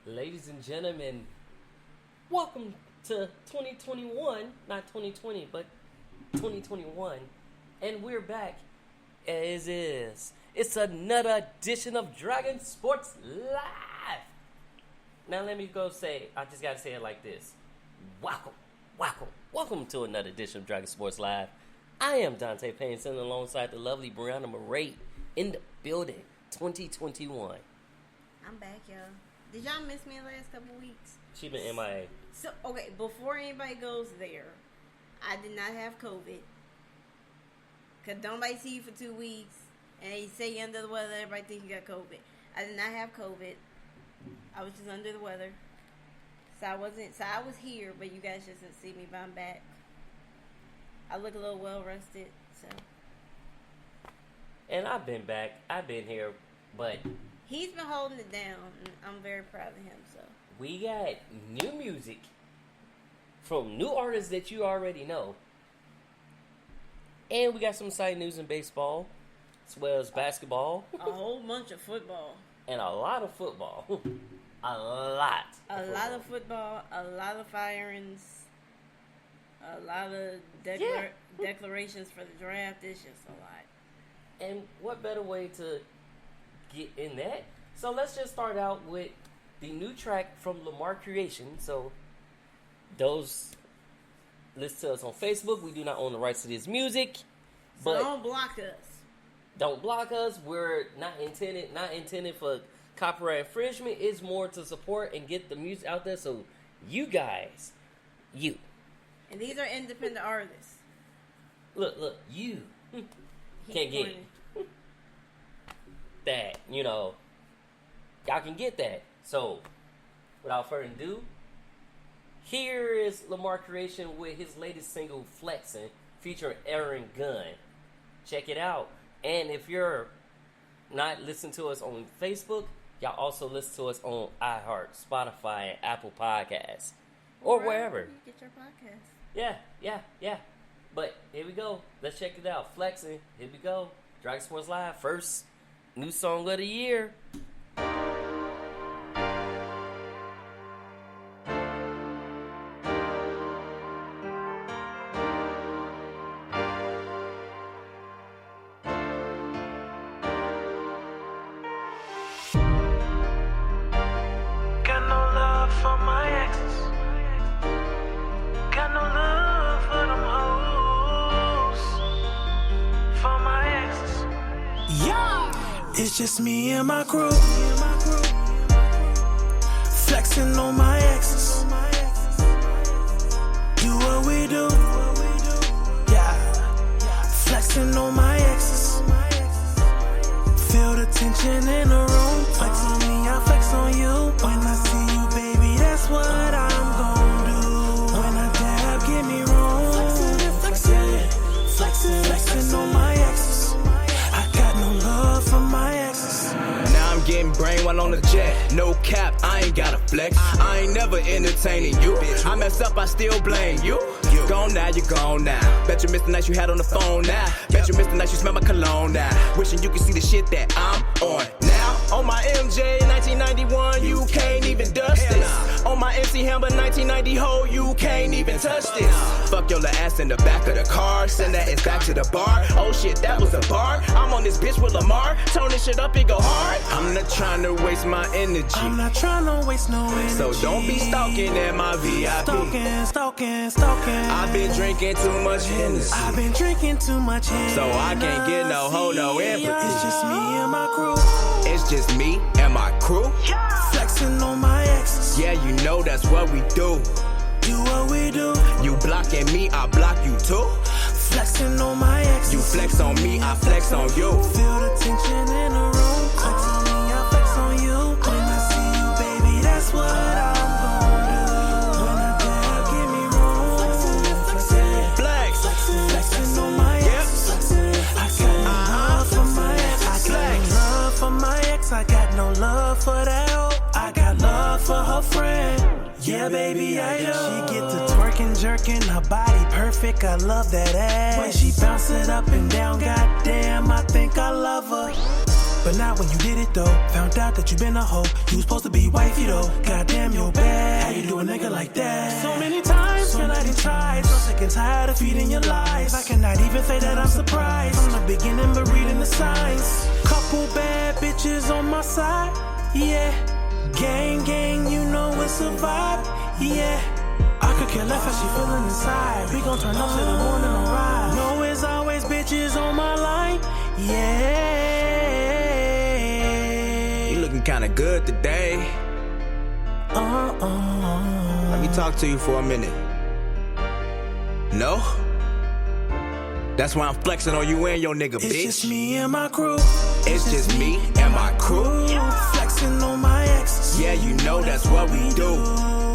Ladies and gentlemen, welcome to 2021, not 2020, but 2021. And we're back as is. It's another edition of Dragon Sports Live. Now let me go say, I just gotta say it like this. Welcome to another edition of Dragon Sports Live. I am Dante Payne, sitting alongside the lovely Brianna Murray in the building, 2021. I'm back, y'all. Did y'all miss me the last couple weeks? She been MIA. So, okay, before anybody goes there, I did not have COVID. Because nobody see you for 2 weeks, and you say you're under the weather, everybody think you got COVID. I did not have COVID. I was just under the weather. So I was here, but you guys just didn't see me, but I'm back. I look a little well rested, so. And I've been back. I've been here, but he's been holding it down, and I'm very proud of him, so. We got new music from new artists that you already know. And we got some exciting news in baseball, as well as basketball. A whole bunch of football. And a lot of football. A lot of football, a lot of firings, a lot of declarations for the draft. It's just a lot. And what better way to get in that? So let's just start out with the new track from Lamar Creation. So those listen to us on Facebook. We do not own the rights to this music. So don't block us. Don't block us. We're not intended for copyright infringement. Is more to support and get the music out there. So you guys, and these are independent artists. Look, you can't get that. Y'all can get that. So without further ado, here is Lamar Creation with his latest single, Flexin', featuring Aaron Gunn. Check it out. And if you're not listening to us on Facebook, y'all also listen to us on iHeart, Spotify, and Apple Podcasts. Or wherever. You get your podcast. Yeah. But here we go. Let's check it out. Flexin'. Here we go. Dragon Sports Live. First new song of the year. It's just me and my crew, flexing on my exes. Do what we do, yeah. Flexing on my exes. Feel the tension in the room. Flex on me, I flex on you. When I see you, baby, that's what I'm gon' do. When I dab, give me room. Flexing on my exes. I got no love for my exes. Now I'm getting brain while on the jet. No cap, I ain't gotta flex. I ain't never entertaining you. I mess up, I still blame you. Gone now, you're gone now. Bet you missed the night you had on the phone now. Bet you missed the night you smell my cologne now. Wishing you could see the shit that I'm on now. On my MJ 1991, you can't even dust this. On my MC Hammer 1990 hole, you can't even touch this. Fuck your little ass in the back of the car. Send that ass back to the bar. Oh shit, that was a bar. I'm on this bitch with Lamar. Turn this shit up, it go hard. I'm not trying to waste my energy. I'm not trying to waste no energy. So don't be stalking at my VIP. Stalking. I've been drinking too much Hennessy. So I can't get no hoe, no empathy. It's just me and my crew. It's just me and my crew. Flexing on my exes. Yeah, you know that's what we do. Do what we do. You blocking me, I block you too. Flexing on my exes. You flex on me, I flex on you. Feel the tension in the room. Flex on me, I flex on you. When I see you, baby, that's what I'm gon' do. When I dab, give me room. Flexing on my exes. I got no love for my ex. I got no love for that hoe. I got love for her friend. Yeah, baby, I know. She get to twerking, jerking, her body perfect. I love that ass. When she bounce it up and down, goddamn, I think I love her. But not when you did it though. Found out that you been a hoe. You was supposed to be wifey though. Goddamn, you're bad. How you do a nigga like that? So many times, girl, I done tried. So sick and tired of feeding your lies. I cannot even say that I'm surprised. From the beginning, but reading the signs. Couple bad bitches on my side. Yeah. Gang, gang, you know it's a vibe. Yeah. I could care less how she feeling inside. We gon' turn up till the morning and ride. Know it's always bitches on my line. Yeah. You looking kinda good today. Let me talk to you for a minute. No? That's why I'm flexing on you and your nigga, bitch. It's just me and my crew. It's just me and my crew. Flexing on my exes. Yeah, you know that's what we do.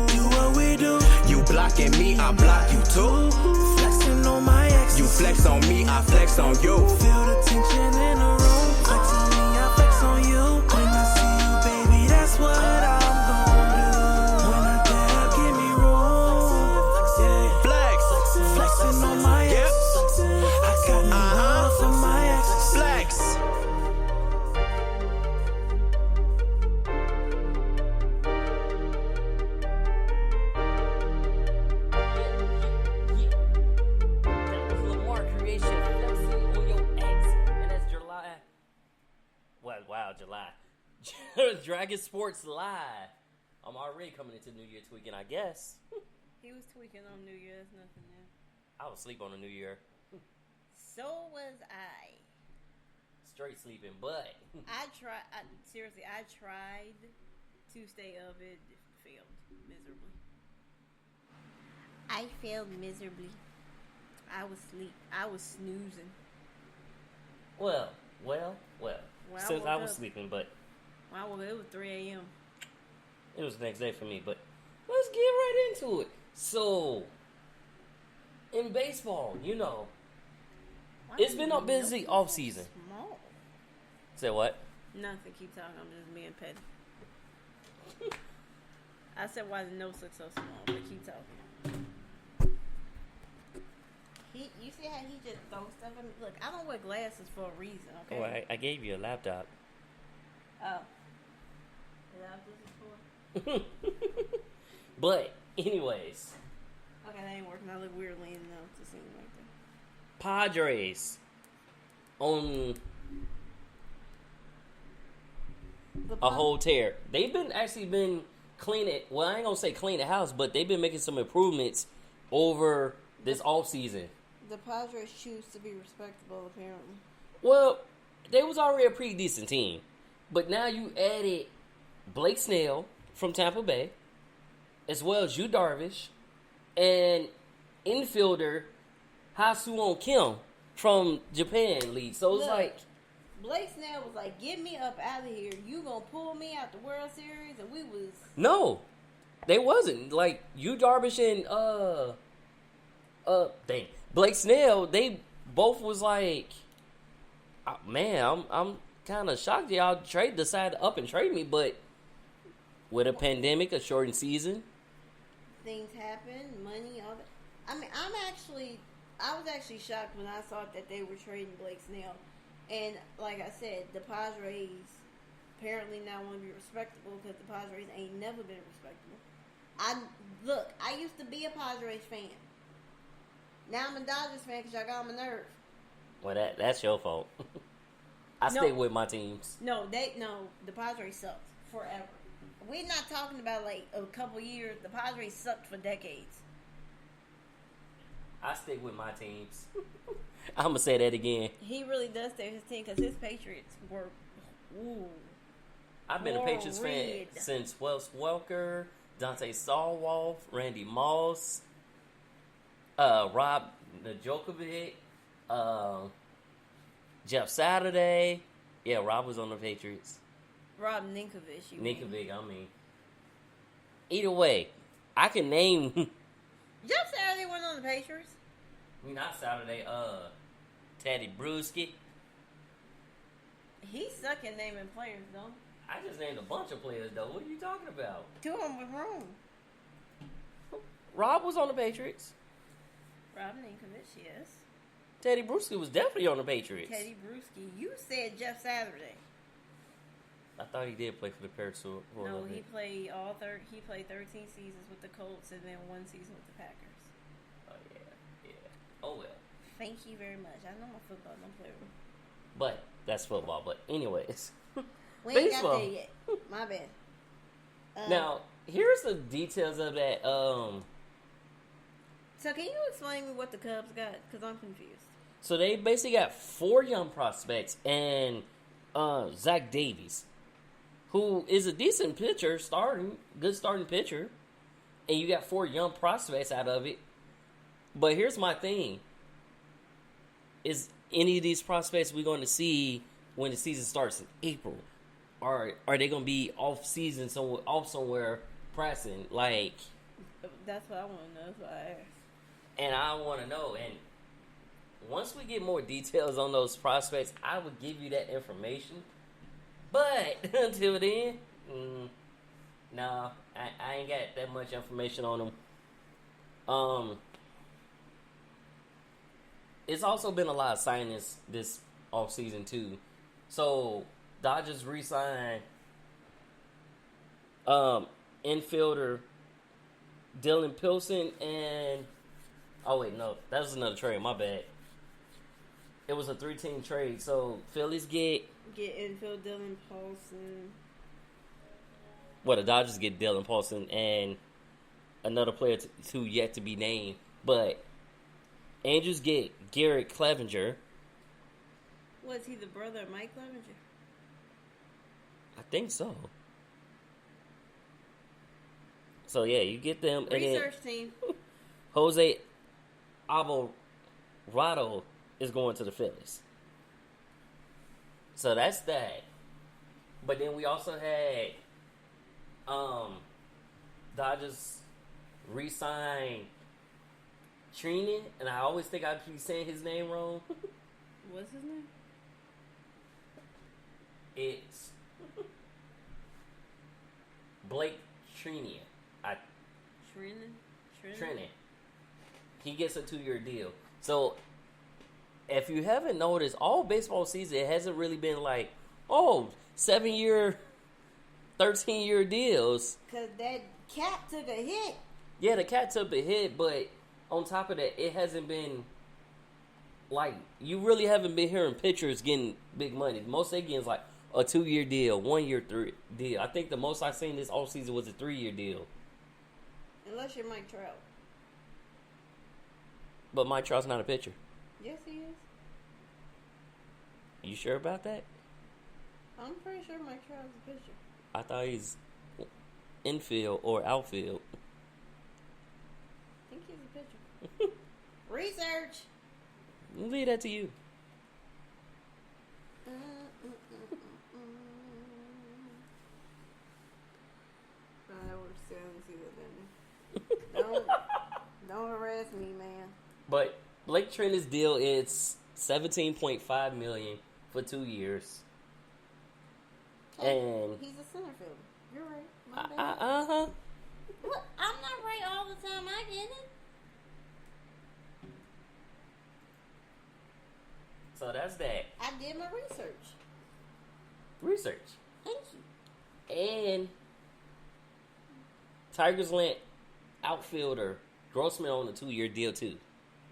Do what we do. You blocking me, I block you too. Flexing on my exes. You flex on me, I flex on you. Feel the tension in the room. Flex on me, I flex on you. When I see you, baby, that's what I'm gon' do. When I dab, give me room. Flex. Flexing on my exes. I got no love for my exes. Flex. That was Lamar Creation flexing on your ex. And that's July. Well, wow, July. Dragon Sports Live. I'm already coming into New Year tweaking, I guess. He was tweaking on New Year. That's nothing new. I was asleep on the New Year. So was I. Straight sleeping, but Seriously, I tried to stay up. It failed miserably. I failed miserably. I was asleep. I was snoozing. well. Since I was up. sleeping, but Well, it was 3 a.m. it was the next day for me. But let's get right into it. So, in baseball, you know, Why it's do been you a busy know off so season. Small. Say what? Nothing. Keep talking. I'm just being petty. I said, why the nose look so small? But keep talking. You see how he just throws stuff at me? Look, I don't wear glasses for a reason, okay? Oh, I gave you a laptop. Oh. Is that what this is for? But, anyways, Okay, that ain't working. I look weirdly enough to seem like that. Padres on a whole tear. They've been cleaning. Well, I ain't gonna say clean the house, but they've been making some improvements over this off season. The Padres choose to be respectable, apparently. Well, they was already a pretty decent team, but now you added Blake Snell from Tampa Bay, as well as Yu Darvish, and infielder Ha-Seong Kim from Japan League. So it's Look, like, Blake Snell was like, "Get me up out of here. You gonna pull me out the World Series?" And we was no, they wasn't. Like, Yu Darvish and Blake Snell, they both was like, man, I'm kind of shocked y'all decided to up and trade me, but with a pandemic, a shortened season, things happen, money, all that. I mean, I was actually shocked when I saw that they were trading Blake Snell, and like I said, the Padres apparently now want to be respectable because the Padres ain't never been respectable. I used to be a Padres fan. Now I'm a Dodgers fan because y'all got on my nerve. well, that's your fault. I stay with my teams. No, the Padres sucked forever. We're not talking about like a couple years. The Padres sucked for decades. I stick with my teams. I'm going to say that again. He really does stay with his team because his Patriots were, I've been a Patriots fan since Wes Welker, Dante Stallworth, Randy Moss, Rob Djokovic, Jeff Saturday. Yeah, Rob was on the Patriots. Rob Ninkovich. I mean. Either way, I can name... Jeff Saturday wasn't on the Patriots. Not Saturday, Teddy Bruschi. He suck at naming players, though. I just named a bunch of players, though. What are you talking about? Two of them was wrong. Rob was on the Patriots. Rob Ninkovich, yes. Teddy Bruschi was definitely on the Patriots. Teddy Bruschi. You said Jeff Saturday. I thought he did play for the Packers. No, he played he played 13 seasons with the Colts and then 1 season with the Packers. Oh yeah. Oh well. Thank you very much. I know my football don't play with. But that's football. But anyways, We ain't got baseball. there yet. My bad. Now here's the details of that. So can you explain me what the Cubs got? Because I'm confused. So they basically got 4 young prospects and Zach Davies, who is a decent pitcher, good starting pitcher, and you got 4 young prospects out of it. But here's my thing: is any of these prospects we're going to see when the season starts in April? Or are they going to be off somewhere pressing? Like, That's what I want to know. That's why I asked. and I want to know. And once we get more details on those prospects, I would give you that information. But until then, no, I ain't got that much information on them. It's also been a lot of signings this offseason too. So Dodgers re-signed infielder Dylan Pilson and that was another trade. My bad. It was a 3-team trade. So Phillies get infield Dylan Paulson. the Dodgers get Dylan Paulson and another player to yet to be named. But Angels get Garrett Clevenger. Was he the brother of Mike Clevenger? I think so. So yeah, you get them. Research team. Jose Alvarado is going to the Phillies. So that's that. But then we also had Dodgers re-sign Trini, and I always think I'd be saying his name wrong. What's his name? It's Blake Trinia. Trini. He gets a 2-year deal. So, if you haven't noticed, all baseball season, it hasn't really been like, 7-year, 13-year deals. Because that cap took a hit. Yeah, the cat took a hit, but on top of that, it hasn't been like, you really haven't been hearing pitchers getting big money. Most they get is like a 2-year deal, 1-year deal. I think the most I've seen this offseason was a 3-year deal. Unless you're Mike Trout. But Mike Trout's not a pitcher. Yes, he is. You sure about that? I'm pretty sure Mike Trout's a pitcher. I thought he's infield or outfield. I think he's a pitcher. Research. We'll leave that to you. Don't harass me, man. But Blake Trina's deal is $17.5 million for 2 years. And he's a center fielder. You're right. My bad. What? I'm not right all the time. I get it. So that's that. I did my Research. Thank you. And Tigers lent outfielder Grossman on a 2-year deal too.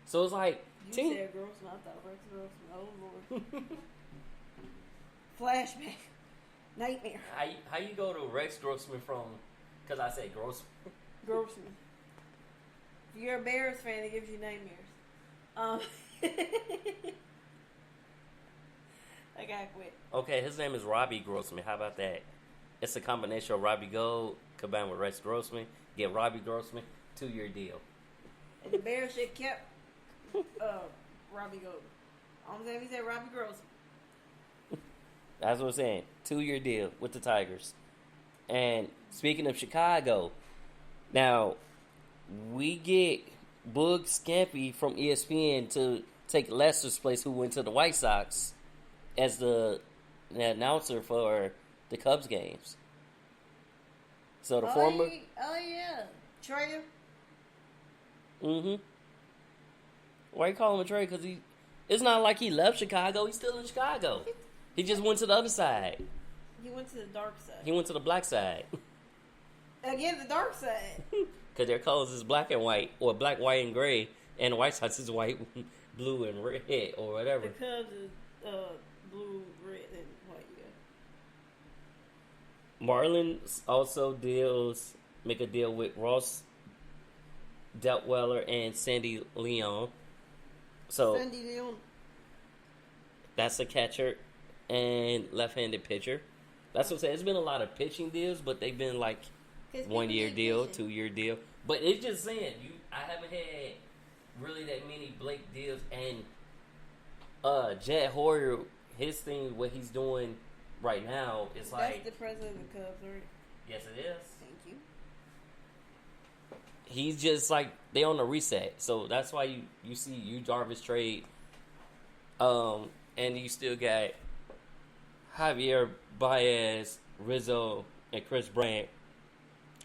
So it's like You said Grossman. I thought Rex Grossman. Oh Lord. Flashback. Nightmare. How you go to Rex Grossman from? Because I said Grossman. Grossman. If you're a Bears fan, it gives you nightmares. I gotta quit. Okay, his name is Robbie Grossman. How about that? It's a combination of Robbie Gold combined with Rex Grossman. Get Robbie Grossman, 2-year deal. And the Bears should kept Robbie Gold. I'm saying he said Robbie Grossman. That's what I'm saying. 2-year deal with the Tigers. And speaking of Chicago, now we get Boog Scampy from ESPN to take Lester's place, who went to the White Sox, as the announcer for the Cubs games. So the former... Oh, yeah. Trader? Mm-hmm. Why you call him a trade? Because it's not like he left Chicago. He's still in Chicago. He just went to the other side. He went to the dark side. He went to the black side. Again, the dark side. Because their colors is black and white, or black, white, and gray, and the White Sox is white, blue, and red, or whatever. The Cubs is blue, red, and white, yeah. Marlins also make a deal with Ross Detweiler and Sandy Leon. So Sandy Leon. That's a catcher and left-handed pitcher. That's what I'm saying. It's been a lot of pitching deals, but they've been like 1 year deal, 2 year deal. But it's just saying, I haven't had really that many Blake deals, and Jed Hoyer, his thing, what he's doing right now is like. That's the president of the Cubs, right? Yes, it is. Thank you. He's just like, they on the reset. So that's why you see Yu Darvish trade. And you still got Javier Baez, Rizzo, and Chris Bryant,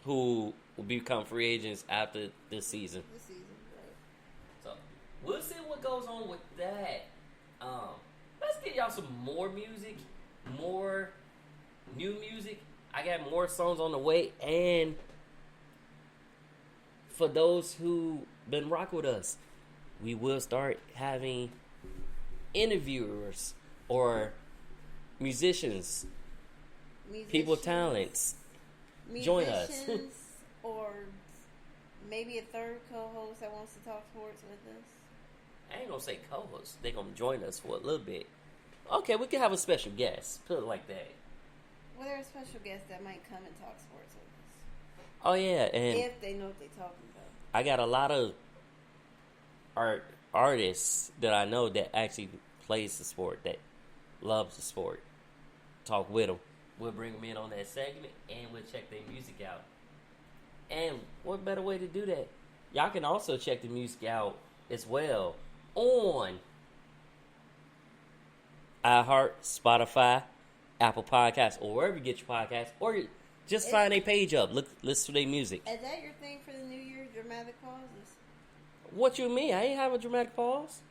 who will become free agents after this season. This season, right. So we'll see what goes on with that. Let's get y'all some more music, more new music. I got more songs on the way, and for those who been rock with us, we will start having interviewers or musicians, people talents join us. Or maybe a third co-host that wants to talk sports with us. I ain't gonna say co-host. They gonna join us for a little bit. Okay, we can have a special guest. Put it like that. Well, there are special guests that might come and talk sports with us. Oh yeah, and if they know what they're talking about. I got a lot of artists that I know that actually plays the sport, that loves the sport. Talk with them. We'll bring them in on that segment, and we'll check their music out. And what better way to do that? Y'all can also check the music out as well on iHeart, Spotify, Apple Podcasts, or wherever you get your podcasts, or just find their page up. Listen to their music. Is that your thing for the New Year, dramatic pauses? What you mean? I ain't have a dramatic pause.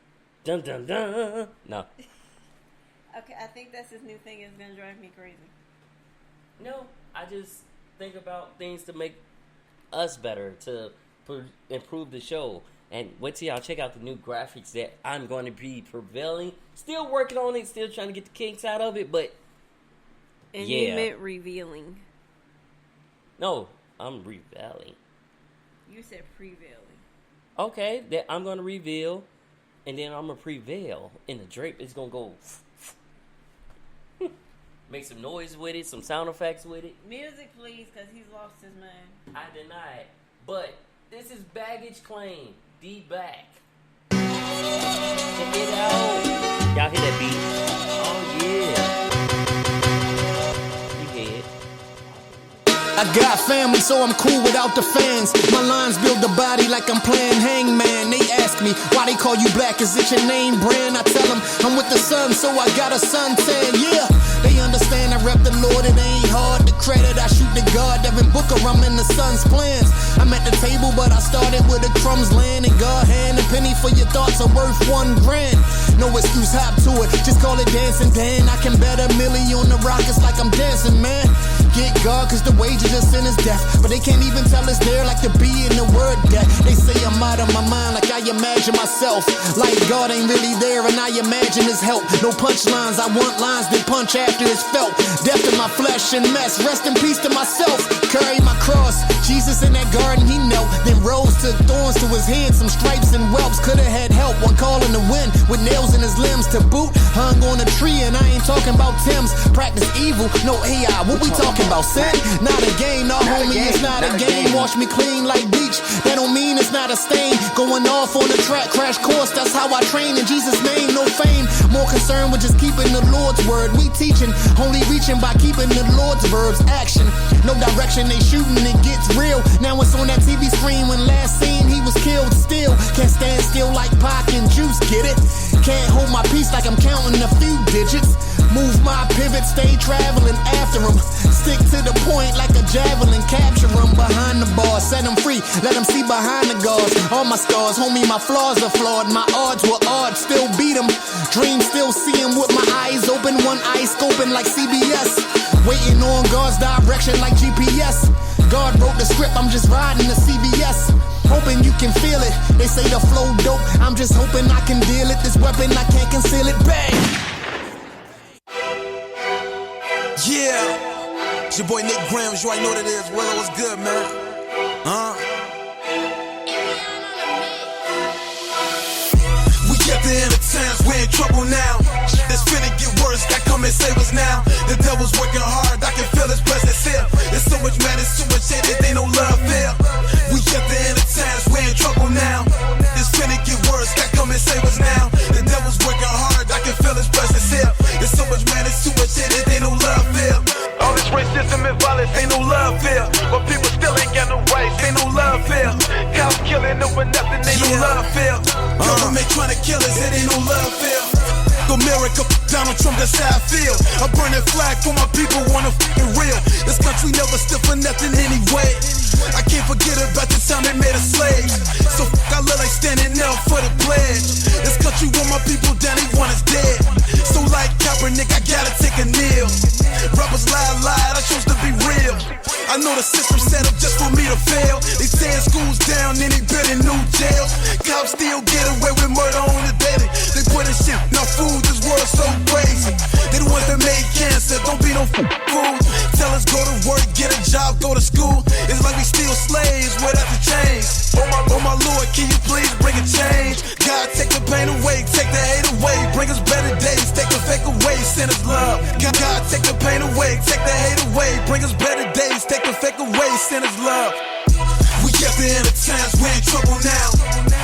Dun dun dun. No. Okay, I think that's his new thing. It's gonna drive me crazy. No, I just think about things to make us better, to improve the show. And wait till y'all check out the new graphics that I'm going to be prevailing. Still working on it, still trying to get the kinks out of it, but and yeah. you meant revealing. No, I'm revealing. You said prevailing. Okay, that I'm going to reveal, and then I'm going to prevail. And the drape is going to go... Make some noise with it, some sound effects with it. Music, please, because he's lost his mind. I deny it. But this is Baggage Claim, D-Back. Check it out. Y'all hear that beat? Oh, yeah. You hear it. I got family, so I'm cool without the fans. My lines build the body like I'm playing hangman. They ask me, why they call you black? Is it your name brand? I tell them, I'm with the sun, so I got a suntan, yeah. They understand I rep the Lord, it ain't hard to credit. I shoot the God, Devin Booker, I'm in the sun's plans. I'm at the table, but I started with the crumbs land. And God hand a penny for your thoughts are worth $1,000. No excuse, hop to it, just call it dancing, Dan. I can bet $1 million on the Rockets like I'm dancing, man. Get God, cause the wages of sin is death. But they can't even tell us there like the B in the word death. They say I'm out of my mind like I imagine myself. Like God ain't really there and I imagine his help. No punchlines, I want lines that punch after it's felt. Death in my flesh and mess, rest in peace to myself. Carry my cross, Jesus in that garden he knelt. Then rose, took thorns to his head, some stripes and whelps. Could've had help, one call in the wind with nails in his limbs to boot. Hung on a tree and I ain't talking about Tim's. Practice evil, no AI, what we talking about? Sin? Not a game, no homie, it's not a game. Wash me clean like bleach, that don't mean it's not a stain. Going off on the track, crash course, that's how I train. In Jesus' name, no fame, more concerned with just keeping the Lord's word. We teaching, only reaching by keeping the Lord's verbs. Action, no direction, they shooting, it gets real. Now it's on that TV screen when last seen he was killed. Still, can't stand still like Pac and Juice, get it? Can't hold my peace like I'm counting a few digits. Move my pivot, stay traveling after him. Stick to the point like a javelin, capture him behind the bar. Set set them free, let them see behind the gauze. All my scars, homie, my flaws are flawed. My odds were odd, still beat them. Dreams still see them with my eyes open. One eye scoping like CBS. Waiting on God's direction like GPS. God wrote the script, I'm just riding the CBS. Hoping you can feel it. They say the flow dope, I'm just hoping I can deal it. This weapon, I can't conceal it. Bang! Yeah, it's your boy Nick Grams. You already know what it is. Willow, what's good, man? We at the end of times, we're in trouble now. This finna get worse, God come and save us now. The devil's working hard, I can feel his presence here. There's so much madness, too much hate, that ain't no love here. We at the end of times, we're in trouble now. This finna get worse, God come and save us now. The devil's working hard, I can feel his presence here. There's so much madness, too much hate, that ain't no love here. All this racism and violence, ain't no love here. But people still ain't got no rights, ain't no love here. Cops killing over nothing, ain't no love here. Government trying to kill us, it ain't no love here. America, Donald Trump, that's how I feel. I burn that flag for my people, wanna f***ing real. This country never stood for nothing anyway. I can't forget about the time they made us slaves. So I look like standing up for the pledge. This country want my people down, they want us dead. So like Kaepernick, I gotta take a kneel. Rappers lied, I chose to be real. I know the system set up just for me to fail. They tear schools down, then they building new jails. Cops still get away with murder on the daily. They putting shit in our food, this world's so crazy. They the ones that made cancer, don't be no fool. Tell us go to work, get a job, go to school. It's like we still slaves without the chains. Oh my Lord, can you please bring a change? God, take the pain away, take the hate away. Bring us better days, take the fake away, send us love. God, take the pain away, take the hate away. Bring us better days, take the fake away, send us love. We at the end of times, we're in trouble now.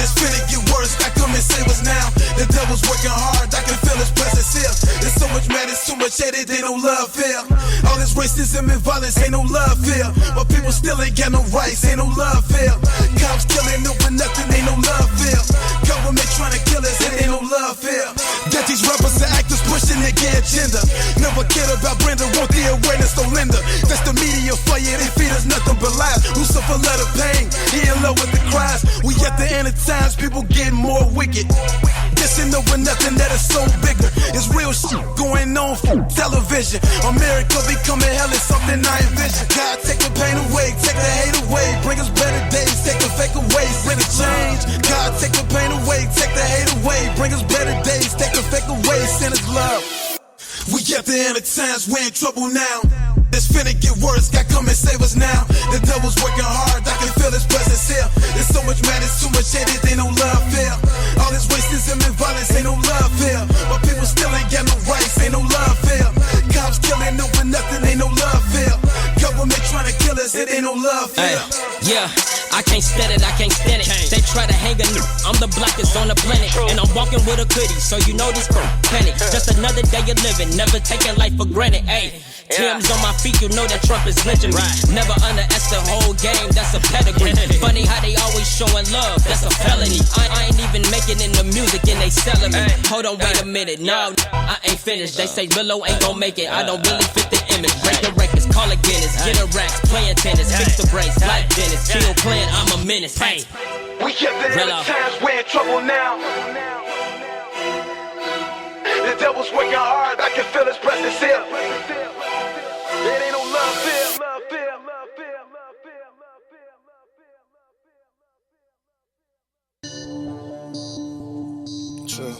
It's finna get worse, God come and save us now. The devil's working hard, I can feel his presence here. There's so much madness, too much hate, they no love here. All this racism and violence, ain't no love here. But people still ain't got no rights, ain't no love here. Cops killing over nothing, ain't no love here. Government trying to kill us, it ain't no love here. Get these rappers and actors pushing their gay agenda. Never cared about Brenda, want the awareness, so Linda. That's the media fire, they feed us nothing but lies. Who suffer a lot of pain, he in love with the cries. We at the end of times, people getting more wicked. Dissing over nothing that is so bigger. It's real shit going on for television. America becoming hell is something I envision. God, take the pain away, take the hate away. Bring us better days, take the fake away, bring a change. God, take the pain away, take the hate away. Bring us better days, take the fake away, send us love. We at the end of times, we're in trouble now. It's finna get worse, God come and save us now. The devil's working hard, I can feel his presence here. There's so much madness, too much hate, ain't no love here. All this racism and violence, ain't no love here. But people still ain't got no rights, ain't no love here. Cops killing over nothing, ain't no love here. Government trying to kill us, it ain't no love here. Yeah, I can't stand it, I can't stand it. They try to hang a new, I'm the blackest on the planet. And I'm walking with a goodie, so you know this panic. Just another day of living, never taking life for granted. Ayy, Tim's on my feet, you know that Trump is lynching me. Never underestimate the whole game, that's a pedigree. Funny how they always showing love, that's a felony. I ain't even making in the music and they selling me. Hold on, wait a minute, no, I ain't finished. They say Willow ain't gon' make it, I don't really fit the image. Break the records, call a Guinness, get a racks, playing tennis, fix the brakes, like Dennis, chill playing, I'm a menace. Hey, we at the end of times, we're in trouble now. The devil's working hard, I can feel his presence here. It ain't no love here, love here, love here, love here, love here. True,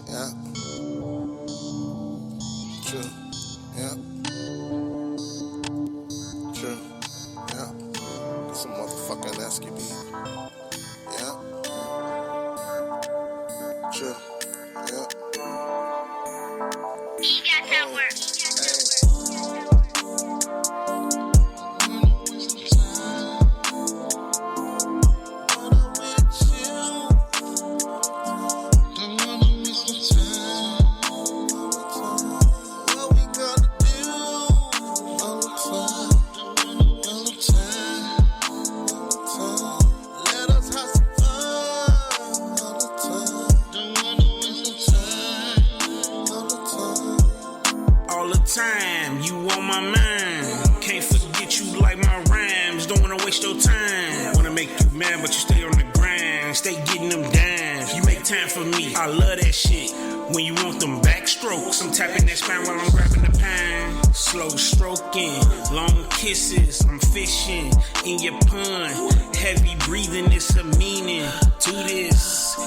yeah. True, yeah. True, yeah. Some motherfucking Lasky beat. Yeah. True, yeah. He got that work. Let us waste your time. Wanna make you mad, but you stay on the grind. Stay getting them dimes. You make time for me. I love that shit. When you want them backstrokes, I'm tapping that spine while I'm grabbing the pine. Slow stroking, long kisses. I'm fishing in your pond. Heavy breathing, it's a meaning to this.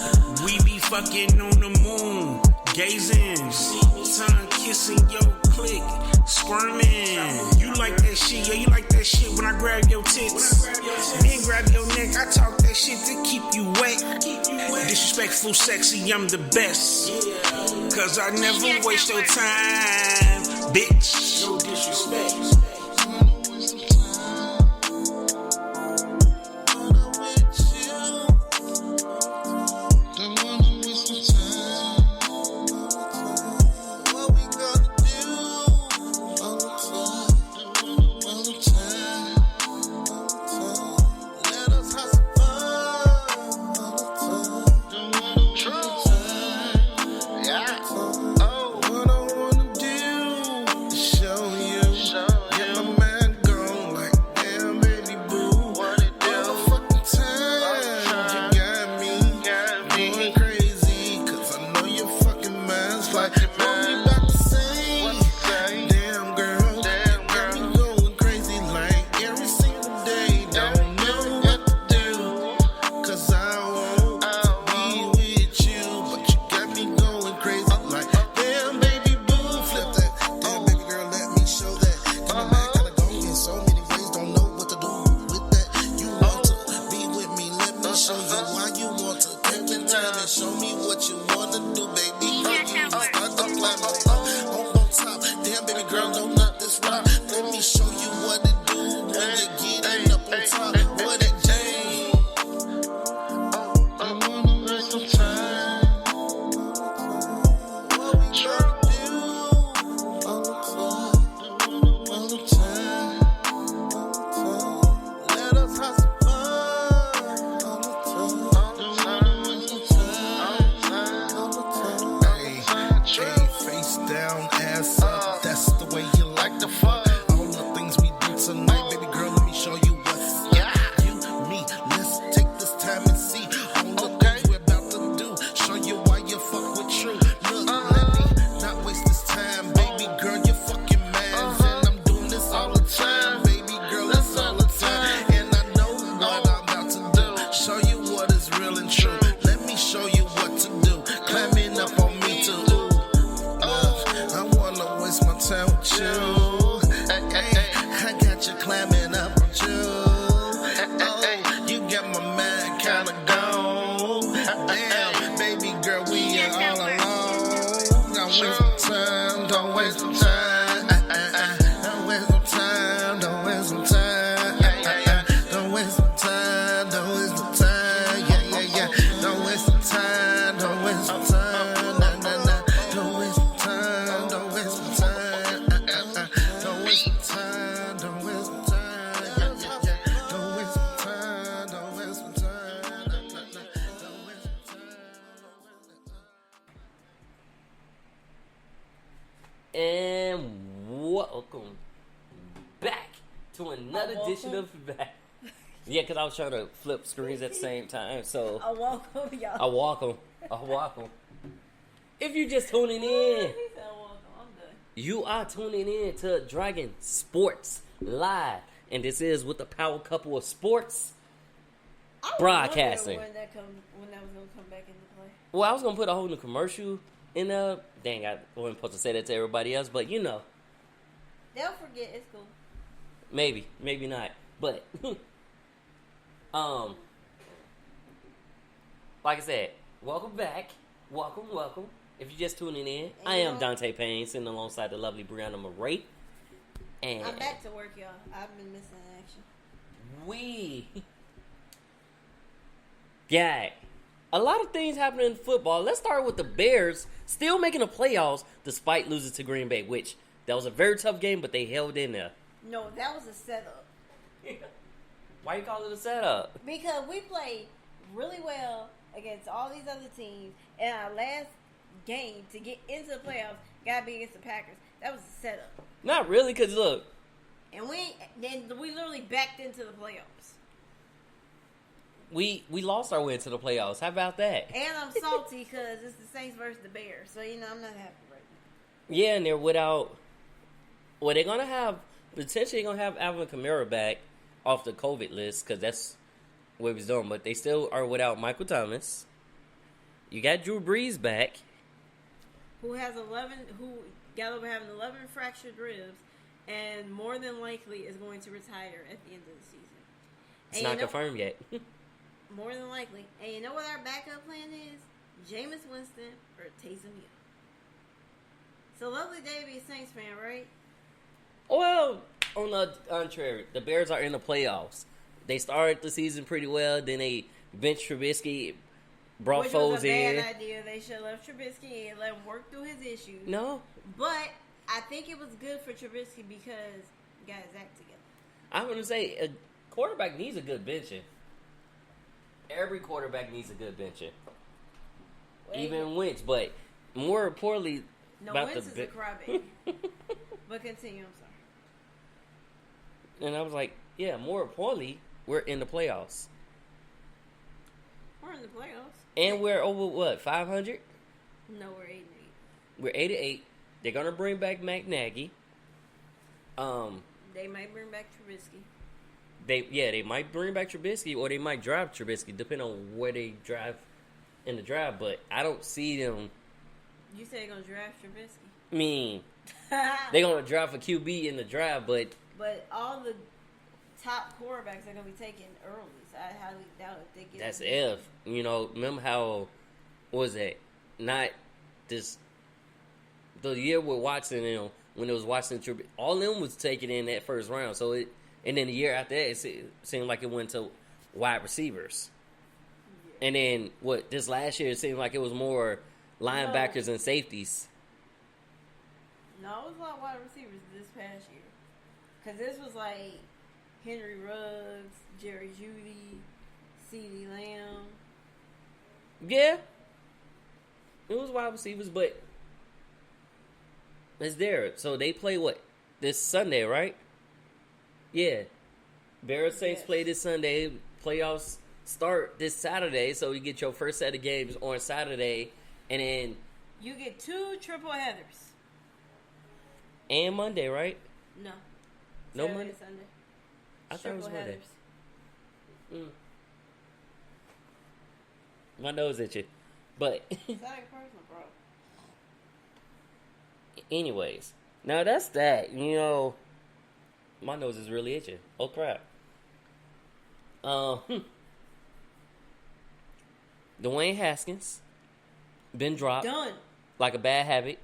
We be fucking on the moon, gazing, tongue kissing your click, squirming. You like that shit, yeah, you like that shit when I grab your tits. Then grab your neck, I talk that shit to keep you wet. Disrespectful, sexy, I'm the best. Cause I never waste your time, bitch. No disrespect. And welcome back to another edition of Back. Yeah, because I was trying to flip screens at the same time, so I welcome y'all. I welcome. If you're just tuning in, you are tuning in to Dragon Sports Live, and this is with the power couple of sports broadcasting. When that was gonna come back into play. Well, I was gonna put a whole new commercial in there. Dang, I wasn't supposed to say that to everybody else, but you know. They'll forget. It's cool. Maybe not. But like I said, welcome back. Welcome. If you're just tuning in, I am Dante Payne, sitting alongside the lovely Brianna Murray. And I'm back to work, y'all. I've been missing action. We got a lot of things happening in football. Let's start with the Bears still making the playoffs despite losing to Green Bay, which that was a very tough game, but they held in there. No, that was a setup. Why you call it a setup? Because we played really well against all these other teams, and our last game to get into the playoffs got to be against the Packers. That was a setup. Not really, because look, And then we literally backed into the playoffs. We lost our way to the playoffs. How about that? And I'm salty because it's the Saints versus the Bears. So, I'm not happy right now. Yeah, and they're without... Well, they're going to have... Potentially going to have Alvin Kamara back off the COVID list because that's what he was doing. But they still are without Michael Thomas. You got Drew Brees back. Who got over having 11 fractured ribs and more than likely is going to retire at the end of the season. It's not confirmed yet. More than likely. And you know what our backup plan is? Jameis Winston or Taysom Hill. So lovely day to be a Saints fan, right? Well, on the contrary, the Bears are in the playoffs. They started the season pretty well. Then they benched Trubisky, brought Foles in. Which was a bad idea. They should have left Trubisky and let him work through his issues. No. But I think it was good for Trubisky because he got his act together. I'm going to say a quarterback needs a good benching. Every quarterback needs a good benching. Even Wentz, but more importantly... No, Wentz is a crybaby. But continue, I'm sorry. And I was like, yeah, more importantly, we're in the playoffs. We're in the playoffs. And we're over, what, 500? No, we're 8-8. We're 8-8. They're going to bring back Matt Nagy. They might bring back Trubisky. They might bring back Trubisky, or they might draft Trubisky, depending on where they draft in the draft. But I don't see them. You say they're gonna draft Trubisky? I mean, they're gonna draft a QB in the draft, but all the top quarterbacks are gonna be taken early. So I highly doubt if they get. That's if remember how was that? Not this. The year with Watson, when it was Watson, all of them was taken in that first round. So and then the year after that, it seemed like it went to wide receivers. Yeah. And then this last year, it seemed like it was more linebackers and safeties. No, it was a lot of wide receivers this past year. Because this was like Henry Ruggs, Jerry Jeudy, CeeDee Lamb. Yeah. It was wide receivers, but it's there. So they play this Sunday, right? Yeah. Bears Saints play this Sunday. Playoffs start this Saturday, so you get your first set of games on Saturday, and then you get 2 triple headers. And Monday, right? No. No Saturday, Monday? Sunday. I thought it was Monday. Headers. My nose itchy. But it's not like personal, bro. Anyways, now that's that. My nose is really itching. Oh crap. Dwayne Haskins been dropped. Done. Like a bad habit.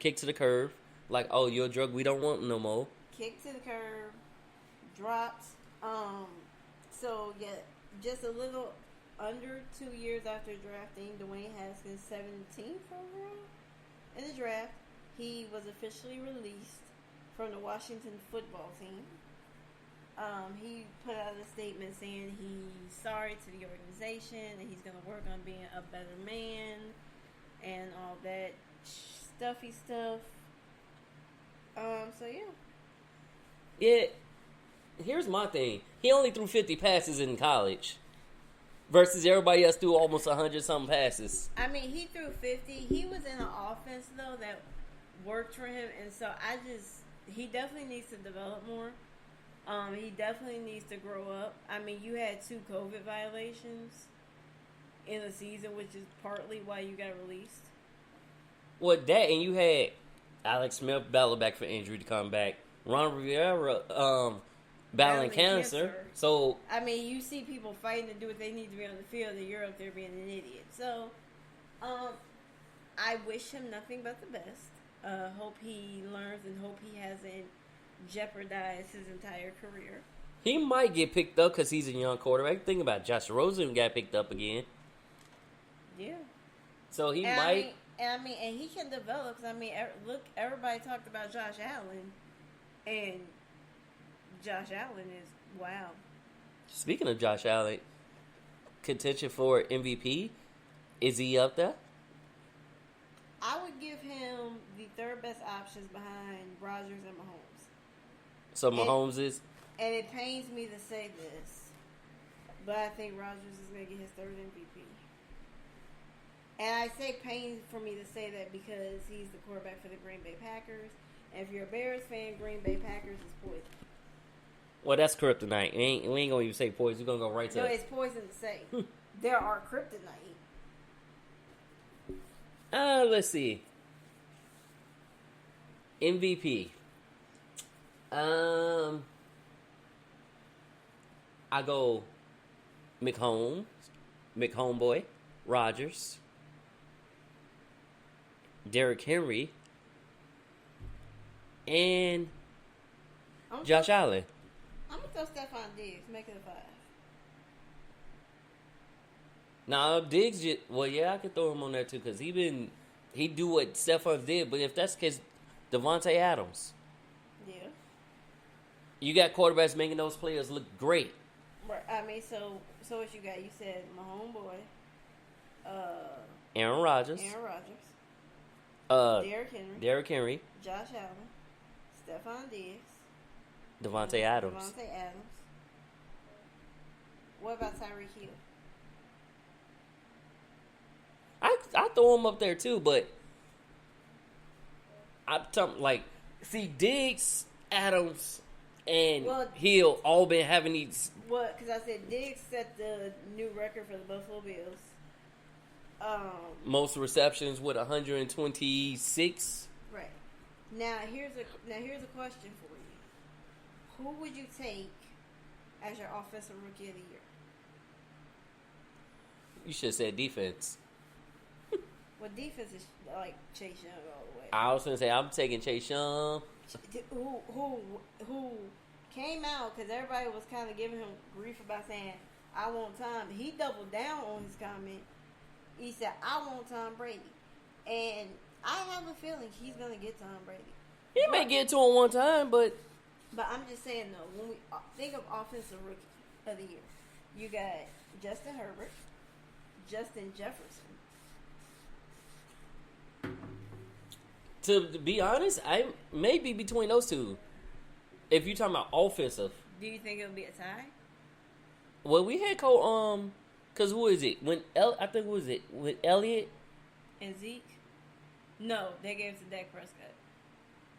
Kick to the curb. Like, oh, you're a drug we don't want no more. Kick to the curb. Dropped. So yeah, just a little under 2 years after drafting Dwayne Haskins, 17th overall in the draft, he was officially released from the Washington football team. He put out a statement saying he's sorry to the organization and he's going to work on being a better man and all that stuffy stuff. So yeah. Yeah. Here's my thing. He only threw 50 passes in college versus everybody else threw almost 100-something passes. I mean, he threw 50. He was in an offense, though, that worked for him. And so he definitely needs to develop more. He definitely needs to grow up. I mean, you had 2 COVID violations in the season, which is partly why you got released. Well, that, and you had Alex Smith battle back for injury to come back. Ron Rivera battling cancer. So I mean, you see people fighting to do what they need to be on the field, and you're up there being an idiot. So, I wish him nothing but the best. Hope he learns and hope he hasn't jeopardized his entire career. He might get picked up because he's a young quarterback. Think about it. Josh Rosen got picked up again. Yeah. So he might. And he can develop. Cause look, everybody talked about Josh Allen, and Josh Allen is wow. Speaking of Josh Allen, contention for MVP, is he up there? I would give him the 3rd best options behind Rodgers and Mahomes. So Mahomes is. And it pains me to say this, but I think Rodgers is going to get his third MVP. And I say pain for me to say that because he's the quarterback for the Green Bay Packers. And if you're a Bears fan, Green Bay Packers is poison. Well, that's kryptonite. We ain't going to even say poison. We're going to go right to No, it's poison to say. There are kryptonite. Let's see. MVP. I go McHomeboy, Rodgers, Derrick Henry, and Josh Allen. I'm going to throw Stephon Diggs, make it a 5. Nah, Diggs, well, yeah, I could throw him on there too, because he do what Stephon did, but if that's the case, Devontae Adams. Yeah. You got quarterbacks making those players look great. Right. I mean, so what you got? You said my homeboy, Aaron Rodgers, Derrick Henry, Josh Allen, Stephon Diggs, Devontae Adams. What about Tyreek Hill? I throw him up there too, but I'm talking like, see, Diggs, Adams, and Hill all been having these. What? Because I said Diggs set the new record for the Buffalo Bills. Most receptions with 126. Right. Now here's a question for you. Who would you take as your offensive rookie of the year? You should have said defense. Well, defense is like Chase Young all the way. I was gonna say I'm taking Chase Young. Who came out because everybody was kind of giving him grief about saying I want Tom. He doubled down on his comment. He said I want Tom Brady, and I have a feeling he's gonna get Tom Brady. He may get to him one time, but I'm just saying though, when we think of offensive rookie of the year, you got Justin Herbert, Justin Jefferson. To be honest, I may be between those two. If you're talking about offensive. Do you think it'll be a tie? Well, we had because who is it? I think who is it? With Elliott and Zeke? No, they gave it to Dak Prescott.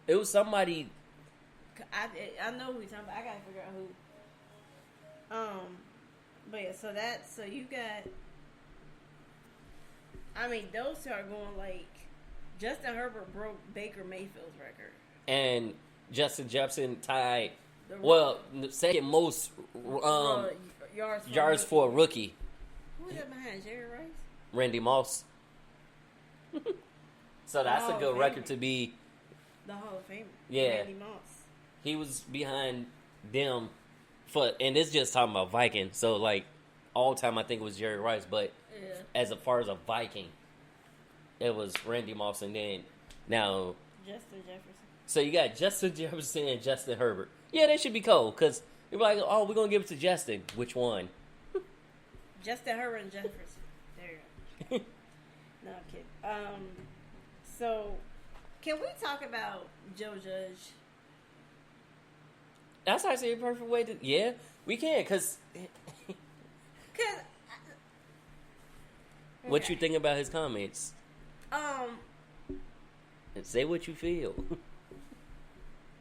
It was somebody. I know who you're talking about. I gotta figure out who. But yeah, so you got. I mean, those two are going like. Justin Herbert broke Baker Mayfield's record. And Justin Jefferson tied, the second most yards for a rookie. Who was that behind? Jerry Rice? Randy Moss. So that's a good record to be. The Hall of Famer. Yeah. Randy Moss. He was behind them and it's just talking about Viking. So, like, all time I think it was Jerry Rice. But as far as a Viking, it was Randy Moss, and then now Justin Jefferson. So you got Justin Jefferson and Justin Herbert. Yeah, they should be cold because you're like, oh, we're gonna give it to Justin. Which one? Justin Herbert and Jefferson. There you go. No, I'm kidding. So can we talk about Joe Judge? That's actually a perfect way to. Yeah, we can because. What you think about his comments? Say what you feel.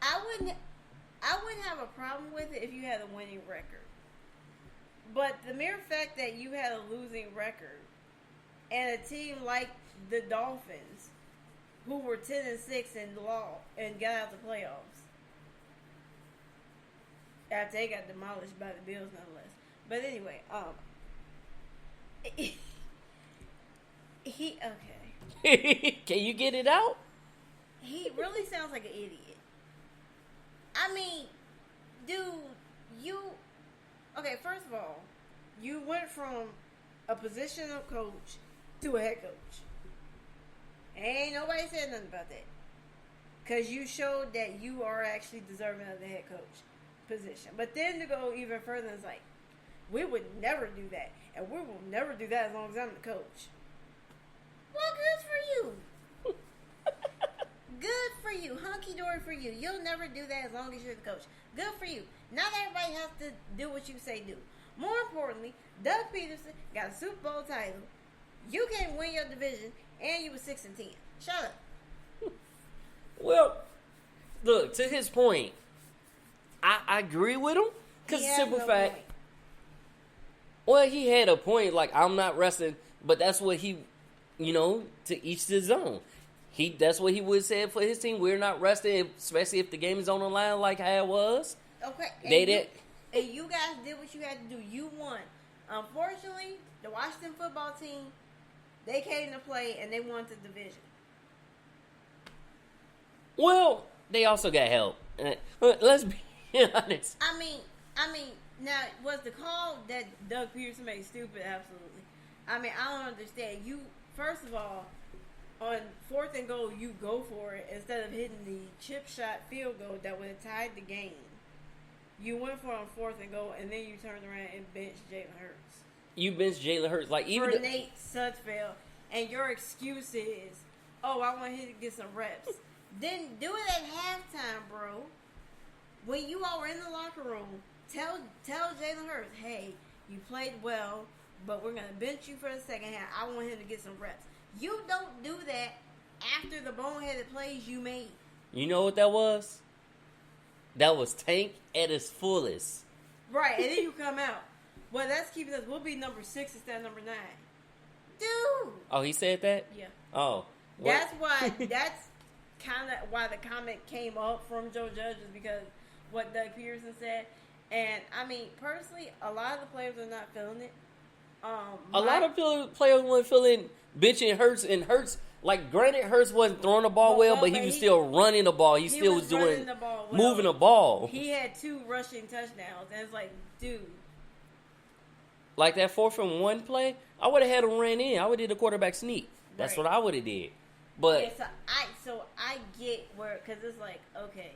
I wouldn't have a problem with it if you had a winning record. But the mere fact that you had a losing record and a team like the Dolphins, who were 10-6 and got out the playoffs after they got demolished by the Bills, nonetheless. But anyway, Can you get it out? He really sounds like an idiot. I mean, dude, first of all, you went from a positional coach to a head coach. Ain't nobody said nothing about that. Because you showed that you are actually deserving of the head coach position. But then to go even further, it's like, we would never do that. And we will never do that as long as I'm the coach. Well, good for you. Good for you. Hunky dory for you. You'll never do that as long as you're the coach. Good for you. Not everybody has to do what you say do. More importantly, Doug Peterson got a Super Bowl title. You can't win your division, and you were 6-10. Shut up. Well, look, to his point, I agree with him. Because He the has simple no fact, point. well, he had a point, like, I'm not resting, but that's what he, to each his own. That's what he would say for his team. We're not resting, especially if the game is on the line like how it was. Okay. They did. And you guys did what you had to do. You won. Unfortunately, the Washington football team, they came to play and they won the division. Well, they also got help. Let's be honest. I mean, now, was the call that Doug Peterson made stupid? Absolutely. I mean, I don't understand. You, first of all, on 4th and goal, you go for it instead of hitting the chip shot field goal that would have tied the game. You went for it on 4th and goal, and then you turned around and benched Jalen Hurts. You benched Jalen Hurts. Like, even for Nate Sudfeld, and your excuse is, oh, I want him to get some reps. Then do it at halftime, bro. When you all were in the locker room, tell Jalen Hurts, hey, you played well, but we're going to bench you for the second half. I want him to get some reps. You don't do that after the boneheaded plays you made. You know what that was? That was Tank at his fullest. Right, and then you come out. Well, that's keeping us. We'll be number 6 instead of number 9. Dude. Oh, he said that? Yeah. Oh. That's why. That's kind of why the comment came up from Joe Judge, is because what Doug Peterson said. And I mean, personally, a lot of the players are not feeling it. A lot of players weren't feeling bitching Hurts, and Hurts, like, granted, Hurts wasn't throwing the ball well, but he was still running the ball. He still was doing, the ball well. moving the ball. He had 2 rushing touchdowns, and it's like, dude. Like that 4th and 1 play, I would have had him ran in. I would have did a quarterback sneak. That's Right. what I would have did. But Yeah, so I get where, because it's like, okay.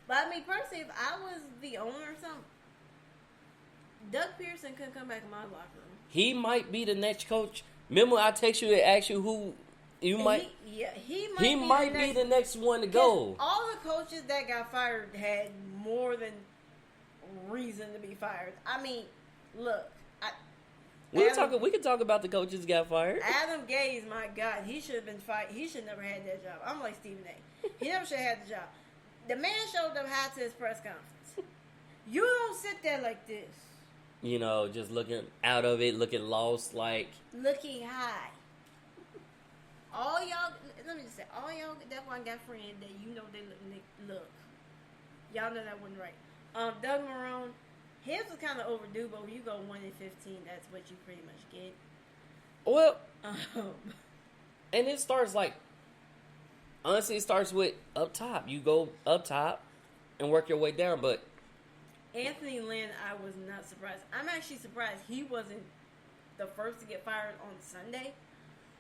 But I mean, personally, if I was the owner or something, Doug Pearson couldn't come back in my locker room. he might be the next coach. Remember, I text you and asked you who you And might. He might be the next one to go. All the coaches that got fired had more than reason to be fired. I mean, look, We can talk about the coaches got fired. Adam Gase, my God, he should have been fired. He should never had that job. I'm like Stephen A. He never should have had the job. The man showed up high to his press conference. You don't sit there like this. Just looking out of it, looking lost, like. Looking high. All y'all, let me just say, all y'all that one got friends that they look. Y'all know that wasn't right. Doug Marrone, his was kind of overdue, but when you go 1-15, that's what you pretty much get. Well, and it starts like, honestly, it starts with up top. You go up top and work your way down, but Anthony Lynn, I was not surprised. I'm actually surprised he wasn't the first to get fired on Sunday.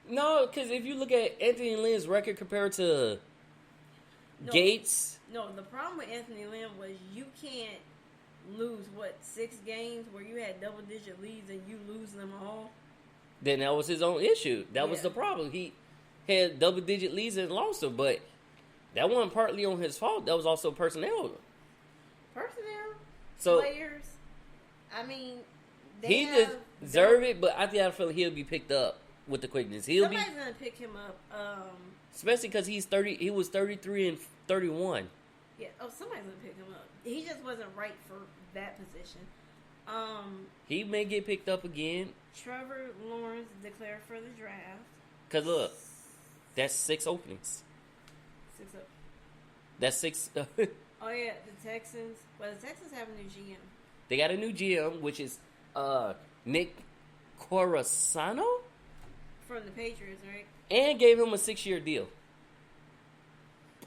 no, because if you look at Anthony Lynn's record compared to Gates, No, the problem with Anthony Lynn was you can't lose, 6 games where you had double-digit leads and you lose them all? then that was his own issue. That was Yeah. the problem. He had double-digit leads and lost them, but that wasn't partly on his fault. That was also personnel. Personnel, So players, I mean, he deserved it, but I think I feel like he'll be picked up with the quickness. Somebody's gonna pick him up. Especially because he's 30. He was 33 and 31. Yeah. Oh, somebody's gonna pick him up. He just wasn't right for that position. He may get picked up again. Trevor Lawrence declared for the draft. Because look, that's 6 openings. 6 up. That's 6. Oh yeah, the Texans. Well, the Texans have a new GM. They got a new GM, which is Nick Coruscant, From the Patriots, right? and gave him a 6-year deal.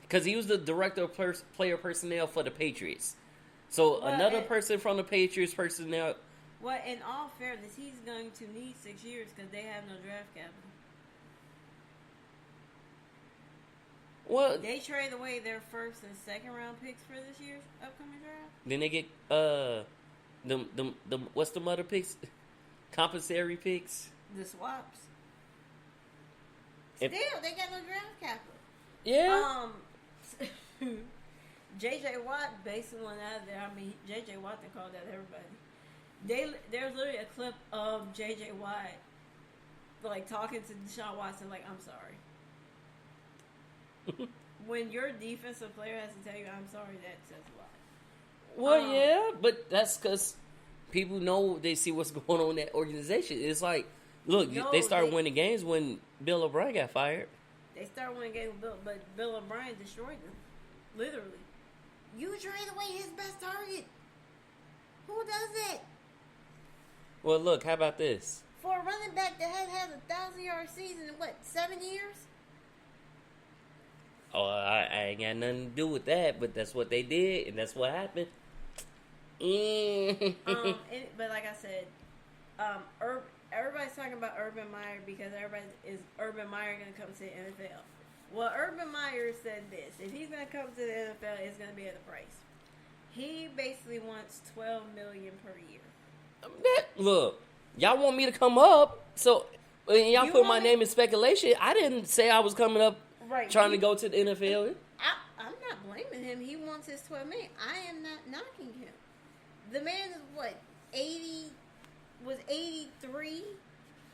Because he was the director of player personnel for the Patriots. So Well, another person from the Patriots personnel. Well, in all fairness, he's going to need 6 years because they have no draft capital. Well, They trade away their first and second round picks for this year's upcoming draft. then they get the what's the other picks? Compensatory picks. The swaps. If- Still, they got no draft capital. Yeah. J.J. Watt basically went out there. I mean, J.J. Watt they called out everybody. There's literally a clip of J.J. Watt like talking to Deshaun Watson like, I'm sorry. When your defensive player has to tell you I'm sorry, that says a lot. Well, yeah, but that's because people know, they see what's going on in that organization. It's like, look, they started winning games when Bill O'Brien got fired. They started winning games, but Bill O'Brien destroyed them. Literally. You trade away his best target. Who does it? Well, look, how about this? For a running back that had a 1,000-yard season in, 7 years? Oh, I ain't got nothing to do with that, but that's what they did, and that's what happened. But like I said, everybody's talking about Urban Meyer because is Urban Meyer going to come to the NFL? Well, Urban Meyer said this: if he's going to come to the NFL, it's going to be at a price. He basically wants $12 million per year. Look, y'all want me to come up, so when y'all You put my want name in speculation. I didn't say I was coming up trying to go to the NFL. I'm not blaming him. He wants his $12 million. I am not knocking him. The man is 80? Was 83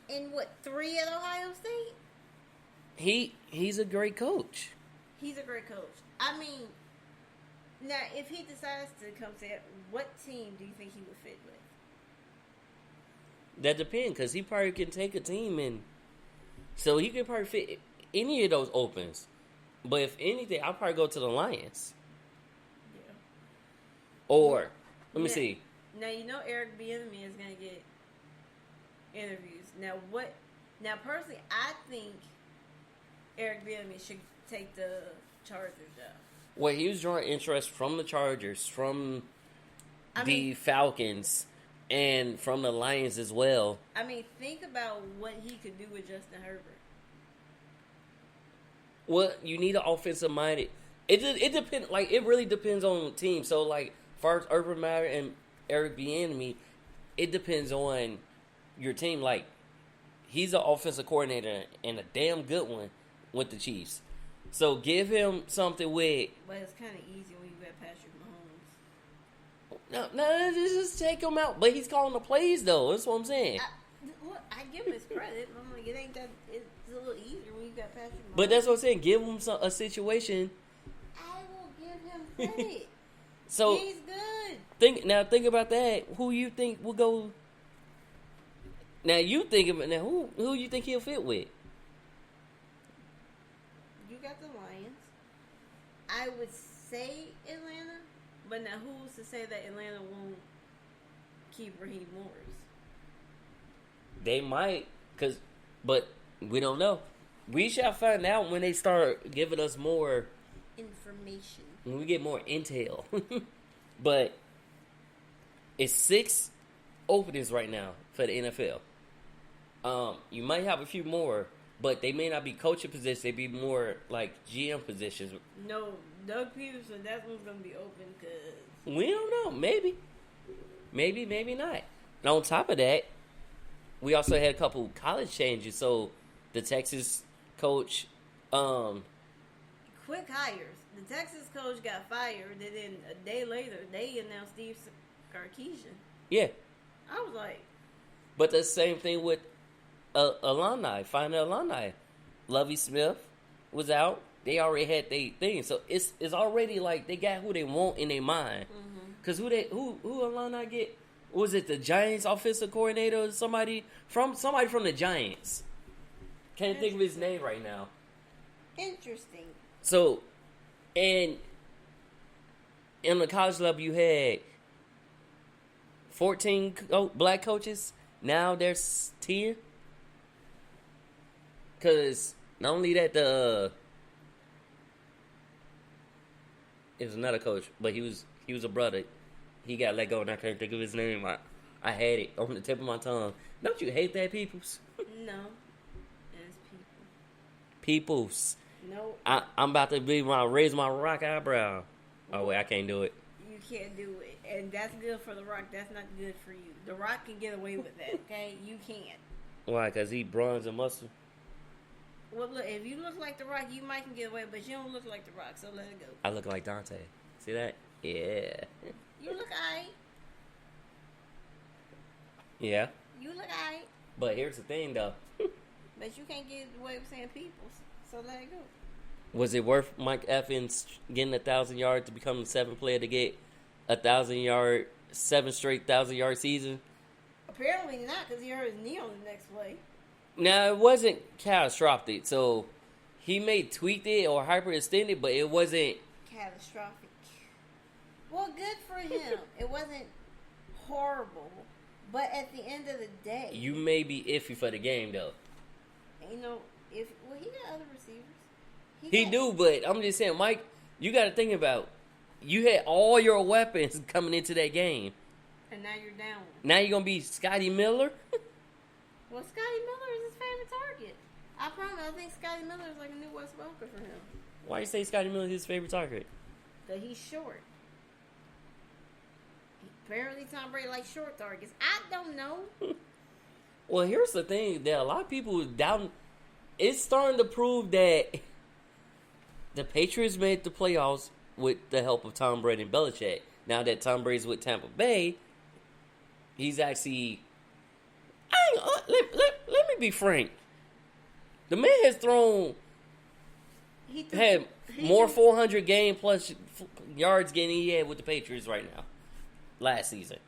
in 3 at Ohio State? He's a great coach. He's a great coach. I mean, now if he decides to come to it, what team do you think he would fit with? That depends, because he probably can take a team and so he can probably fit any of those opens. But if anything, I'll probably go to the Lions. Yeah. Or let me see. Now you know Eric Bieniemy is going to get interviews. Now personally, I think Eric Bieniemy should take the Chargers job. Well, he was drawing interest from the Chargers, from the Falcons, and from the Lions as well. I mean, think about what he could do with Justin Herbert. Well, you need an offensive minded. It depends. Like, it really depends on the team. So, like, first Urban Meyer and Eric Bieniemy, it depends on your team. Like, he's an offensive coordinator and a damn good one with the Chiefs. So give him something with. But it's kind of easy when you got Patrick Mahomes. No, just take him out. But he's calling the plays, though. That's what I'm saying. I give him his credit. I'm like, it ain't that. It's a little easier when you got Patrick Mahomes. But that's what I'm saying. Give him a situation. I will give him credit. So he's good. Think about that. Who you think will go? Now you think of it. Now who you think he'll fit with? You got the Lions. I would say Atlanta, but now who's to say that Atlanta won't keep Raheem Morris? They might, but we don't know. We shall find out when they start giving us more information. When we get more intel. But it's 6 openings right now for the NFL. You might have a few more, but they may not be coaching positions. They be more like GM positions. No, Doug Peterson, that one's going to be open because... We don't know. Maybe, maybe not. And on top of that, we also had a couple college changes. So the Texas coach... Quick hires. The Texas coach got fired, and then a day later, they announced Steve Sarkisian. Yeah. I was like... But the same thing with alumni, finding alumni. Lovie Smith was out. They already had their thing. So it's already like they got who they want in their mind. Because who alumni get? Was it the Giants offensive coordinator or somebody from the Giants? Can't think of his name right now. Interesting. So, and in the college level, you had 14 black coaches. Now there's 10. Because not only that, it was another coach, but he was a brother. He got let go, and I can't think of his name. I had it on the tip of my tongue. Don't you hate that, Peoples? No, it's people. Peoples. No. I'm about to raise my rock eyebrow. Oh, wait, I can't do it. You can't do it. And that's good for The Rock. That's not good for you. The Rock can get away with that, okay? You can't. Why? Because he bronze and muscle? Well, look, if you look like The Rock, you might can get away, but you don't look like The Rock, so let it go. I look like Dante. See that? Yeah. You look alright. Yeah. You look alright. But here's the thing, though. But you can't get away with saying peoples, so let it go. Was it worth Mike Evans getting 1,000 yards to become the 7th player to get 7 straight 1,000-yard season? Apparently not, because he hurt his knee on the next play. Now, it wasn't catastrophic, so he may tweak it or hyperextend it, but it wasn't Catastrophic. Well, good for him. It wasn't horrible, but at the end of the day, You may be iffy for the game, though. he got other receivers. He do, but I'm just saying, Mike, you got to think about, you had all your weapons coming into that game. And now you're down. Now you're going to be Scotty Miller? Well, Scotty Miller is his favorite target. I promise. I think Scotty Miller is like a new Wes Welker for him. Why you say Scotty Miller is his favorite target? That he's short. Apparently, Tom Brady likes short targets. I don't know. Well, here's the thing that a lot of people doubt. It's starting to prove that the Patriots made the playoffs with the help of Tom Brady and Belichick. Now that Tom Brady's with Tampa Bay, he's actually... Let me be frank. The man has thrown... had more 400 game plus yards than he had with the Patriots right now. Last season.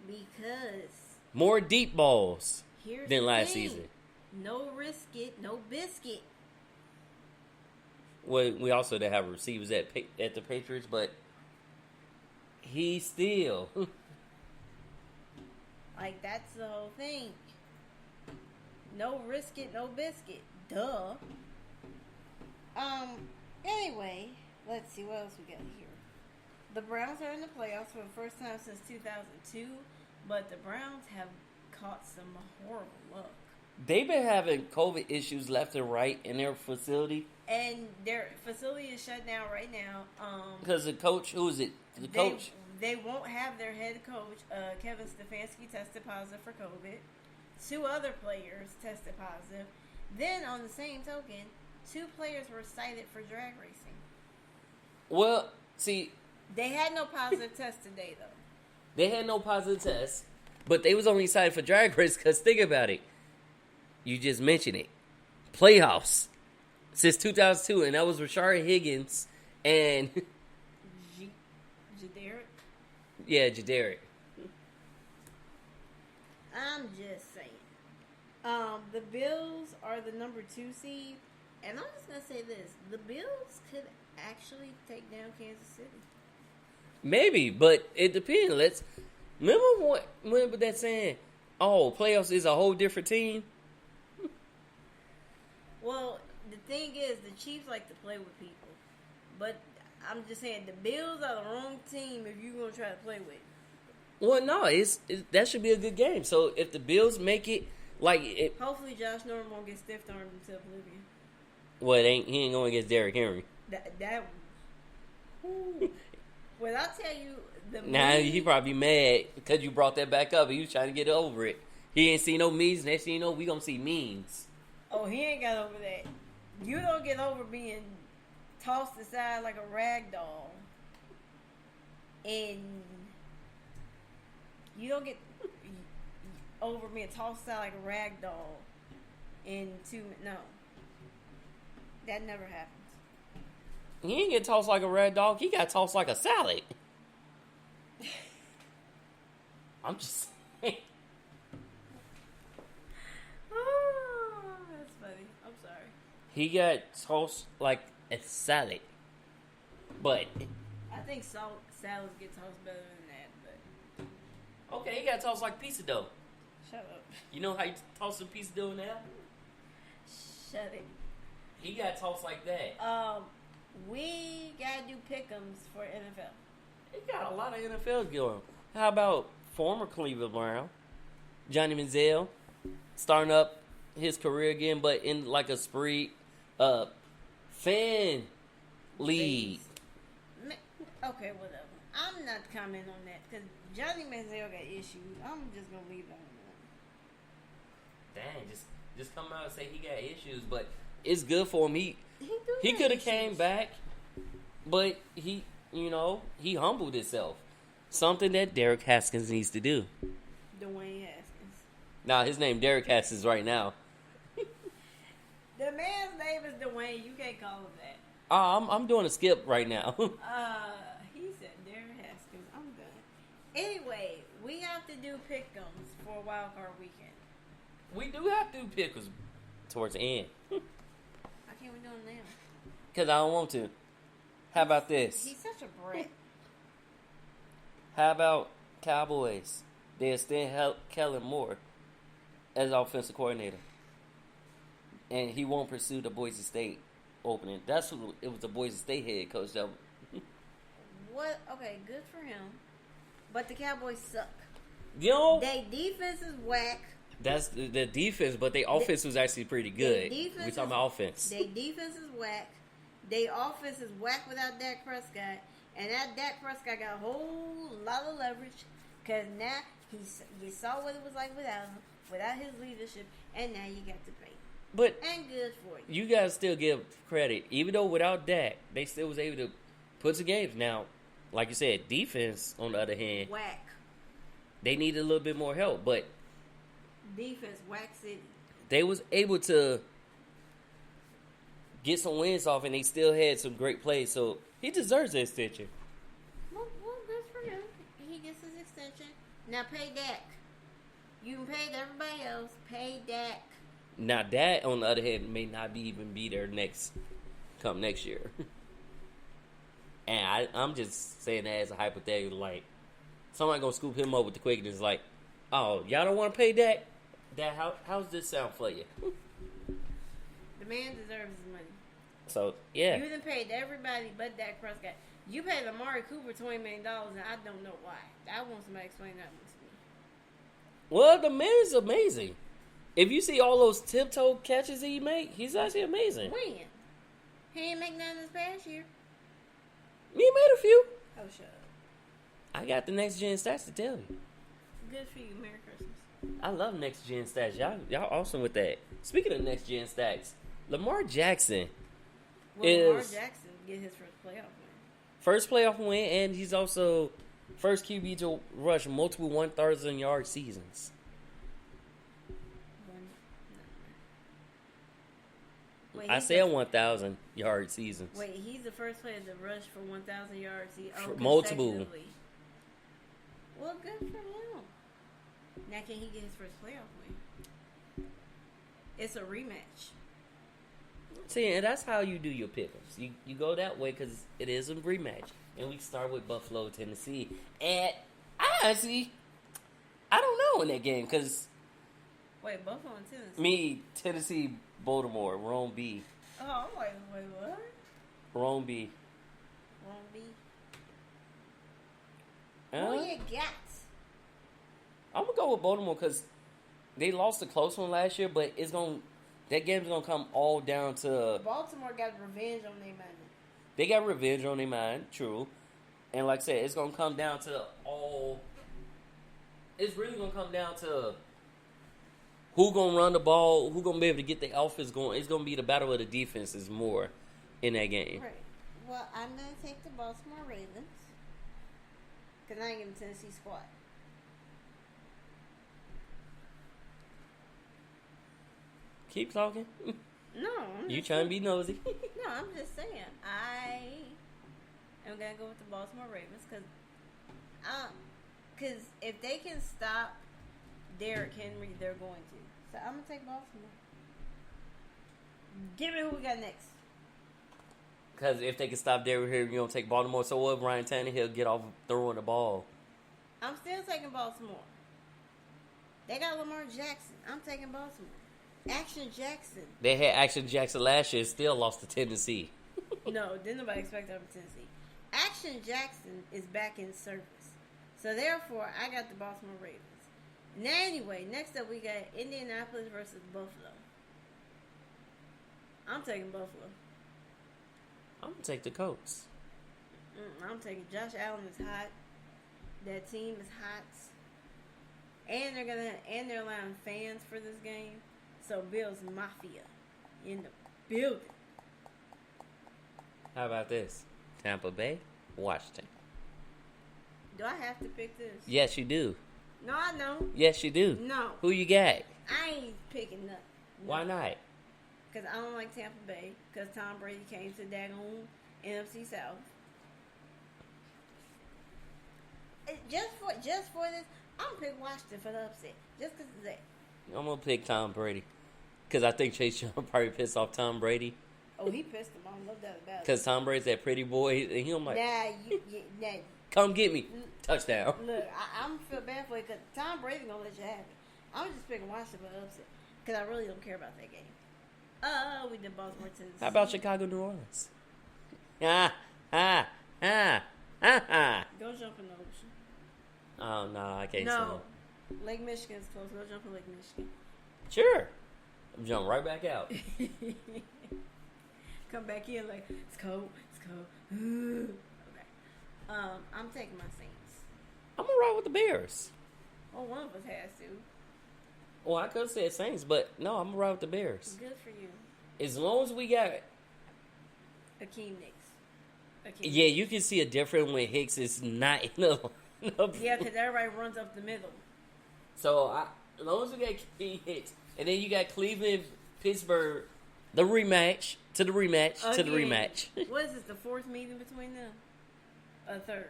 Because... More deep balls than last thing. season. No risk it, no biscuit. Well, we also did have receivers at the Patriots, but he still... Like, that's the whole thing. No risk it, no biscuit. Duh. Anyway, let's see what else we got here. The Browns are in the playoffs for the first time since 2002, but the Browns have caught some horrible luck. They've been having COVID issues left and right in their facility. And their facility is shut down right now. Because the coach, who is it? The coach? They won't have their head coach, Kevin Stefanski, tested positive for COVID. 2 other players tested positive. Then, on the same token, 2 players were cited for drag racing. Well, see... They had no positive test today, though. They had no positive tests, but they was only cited for drag race because think about it. You just mentioned it. Playoffs. Since 2002, and that was Rashard Higgins and... Jadaric? Yeah, Jadaric. I'm just saying. The Bills are the number 2 seed, and I'm just going to say this. The Bills could actually take down Kansas City. Maybe, but it depends. Remember that saying, oh, playoffs is a whole different team? Well, the thing is, the Chiefs like to play with people. But I'm just saying, the Bills are the wrong team if you're going to try to play with. Well, no, that should be a good game. So if the Bills make it, hopefully Josh Norman won't get stiff-armed into oblivion. Well, he ain't going against Derrick Henry. Well, I'll tell you, he probably mad because you brought that back up. He was trying to get over it. He ain't seen no memes. Next thing you know, we gonna see memes. Oh, he ain't got over that. You don't get over being tossed aside like a rag doll. And you don't get over being tossed aside like a rag doll no. That never happens. He ain't get tossed like a red dog. He got tossed like a salad. I'm just saying. Oh, that's funny. I'm sorry. He got tossed like a salad. But I think salads get tossed better than that, but okay, he got tossed like pizza dough. shut up. You know how you toss a pizza dough now? Shut it. He got tossed like that. We gotta do pick'ems for NFL. He got a lot of NFL going. How about former Cleveland Brown, Johnny Manziel, starting up his career again, but in like a spree fan league. Okay, whatever. I'm not commenting on that because Johnny Manziel got issues. I'm just gonna leave it on that. Dang, just come out and say he got issues, but it's good for him. He do could have issues. came back, but he humbled himself. Something that Derek Haskins needs to do. Dwayne Haskins. Nah, his name Derek Haskins right now. The man's name is Dwayne. You can't call him that. I'm doing a skip right now. He said Darren Haskins. I'm done. Anyway, we have to do pick'ems for wild card weekend. We do have to pick us towards the end. Why can't we do them now? Because I don't want to. How about this? He's such a brat. How about Cowboys? They extend Kellen Moore as offensive coordinator. And he won't pursue the Boise State opening. That's who it was, the Boise State head coach. That What? Okay, good for him. But the Cowboys suck. They defense is whack. That's the defense, but their offense was actually pretty good. We talking about offense. Their defense is whack. Their offense is whack without Dak Prescott. And that Dak Prescott got a whole lot of leverage. Because now you saw what it was like without him, without his leadership. And now you got to pay. But and good for you. You guys still give credit. Even though without Dak, they still was able to put some games. Now, like you said, defense, on the other hand, whack. They needed a little bit more help, but defense, whack city. They was able to get some wins off, and they still had some great plays. So he deserves the extension. Well, good for him. He gets his extension. Now pay Dak. You can pay everybody else. Pay Dak. Now that, on the other hand, may not even be there next year. And I'm just saying that as a hypothetical, like somebody gonna scoop him up with the quickness, like, oh, y'all don't want to pay Dak? How's this sound for you? The man deserves his money. So yeah, You done paid everybody but Dak Prescott. You paid Amari Cooper $20 million, and I don't know why. I want somebody to explain that one to me. Well, the man is amazing. If you see all those tiptoe catches he made, he's actually amazing. When? He ain't make none this past year. He made a few. Oh, shut up. I got the next gen stats to tell you. Good for you. Merry Christmas. I love next gen stats. Y'all awesome with that. Speaking of next gen stats, Lamar Jackson Lamar Jackson get his first playoff win. First playoff win, and he's also first QB to rush multiple 1,000-yard seasons. Wait, I said 1,000-yard seasons. Wait, he's the first player to rush for 1,000 yards. Multiple. Well, good for him. Now, can he get his first playoff win? It's a rematch. See, and that's how you do your pick'ems. You go that way because it is a rematch. And we start with Buffalo, Tennessee. And I don't know in that game because... Wait, Buffalo and Tennessee? Tennessee, Baltimore, Rome B. Oh, wait, what? Rome B. Rome B? Who you got? I'm going to go with Baltimore because they lost a close one last year, but that game's going to come all down to... Baltimore got revenge on their mind. They got revenge on their mind, true. And like I said, it's going to come down to all... It's really going to come down to who going to run the ball, who going to be able to get the offense going. It's going to be the battle of the defenses more in that game. Right. Well, I'm going to take the Baltimore Ravens because I ain't giving Tennessee squat. Keep talking. No. You trying to be nosy. No, I'm just saying. I am going to go with the Baltimore Ravens because if they can stop Derrick Henry, they're going to. So I'm going to take Baltimore. Give me who we got next. Because if they can stop Derrick Henry, you're going to take Baltimore. So what? Ryan Tannehill get off throwing the ball. I'm still taking Baltimore. They got Lamar Jackson. I'm taking Baltimore. Action Jackson. They had Action Jackson last year and still lost to Tennessee. No, didn't nobody expect that from Tennessee. Action Jackson is back in service. So therefore, I got the Baltimore Ravens. Now anyway, next up we got Indianapolis versus Buffalo. I'm taking Buffalo. I'm going to take the Colts. I'm taking Josh Allen is hot. That team is hot. And they're allowing fans for this game. So Bills Mafia. building. How about this? Tampa Bay, Washington. Do I have to pick this? Yes, you do. No, I know. Yes, you do. No. Who you got? I ain't picking nothing. No. Why not? Because I don't like Tampa Bay. Because Tom Brady came to daggone NFC South. Just for this, I'm gonna pick Washington for the upset. Just because of that. I'm gonna pick Tom Brady because I think Chase Young probably pissed off Tom Brady. Oh, he pissed him off. No doubt about it. Because Tom Brady's that pretty boy, and he'll like, Nah, come get me, touchdown. Look, I'm feel bad for you because Tom Brady gonna let you have it. I'm just picking Washington for the upset because I really don't care about that game. We did Baltimore, Tennessee. How about Chicago, New Orleans? Go jump in the ocean. Oh no, I can't. No, Lake Michigan's close. Go jump in Lake Michigan. Sure, I'm jumping right back out. Come back in like it's cold. It's cold. Okay. I'm taking my Saints. I'm gonna ride with the Bears. Well, one of us has to. Well, I could have said Saints, but no, I'm gonna ride with the Bears. Good for you. As long as we got, Akeem Nicks. yeah, you can see a difference when Hicks is not in the lineup. Yeah, because everybody runs up the middle. So as long as we got Key Hicks, and then you got Cleveland, Pittsburgh, the rematch to the rematch to the rematch. What is this? The fourth meeting between them? A third.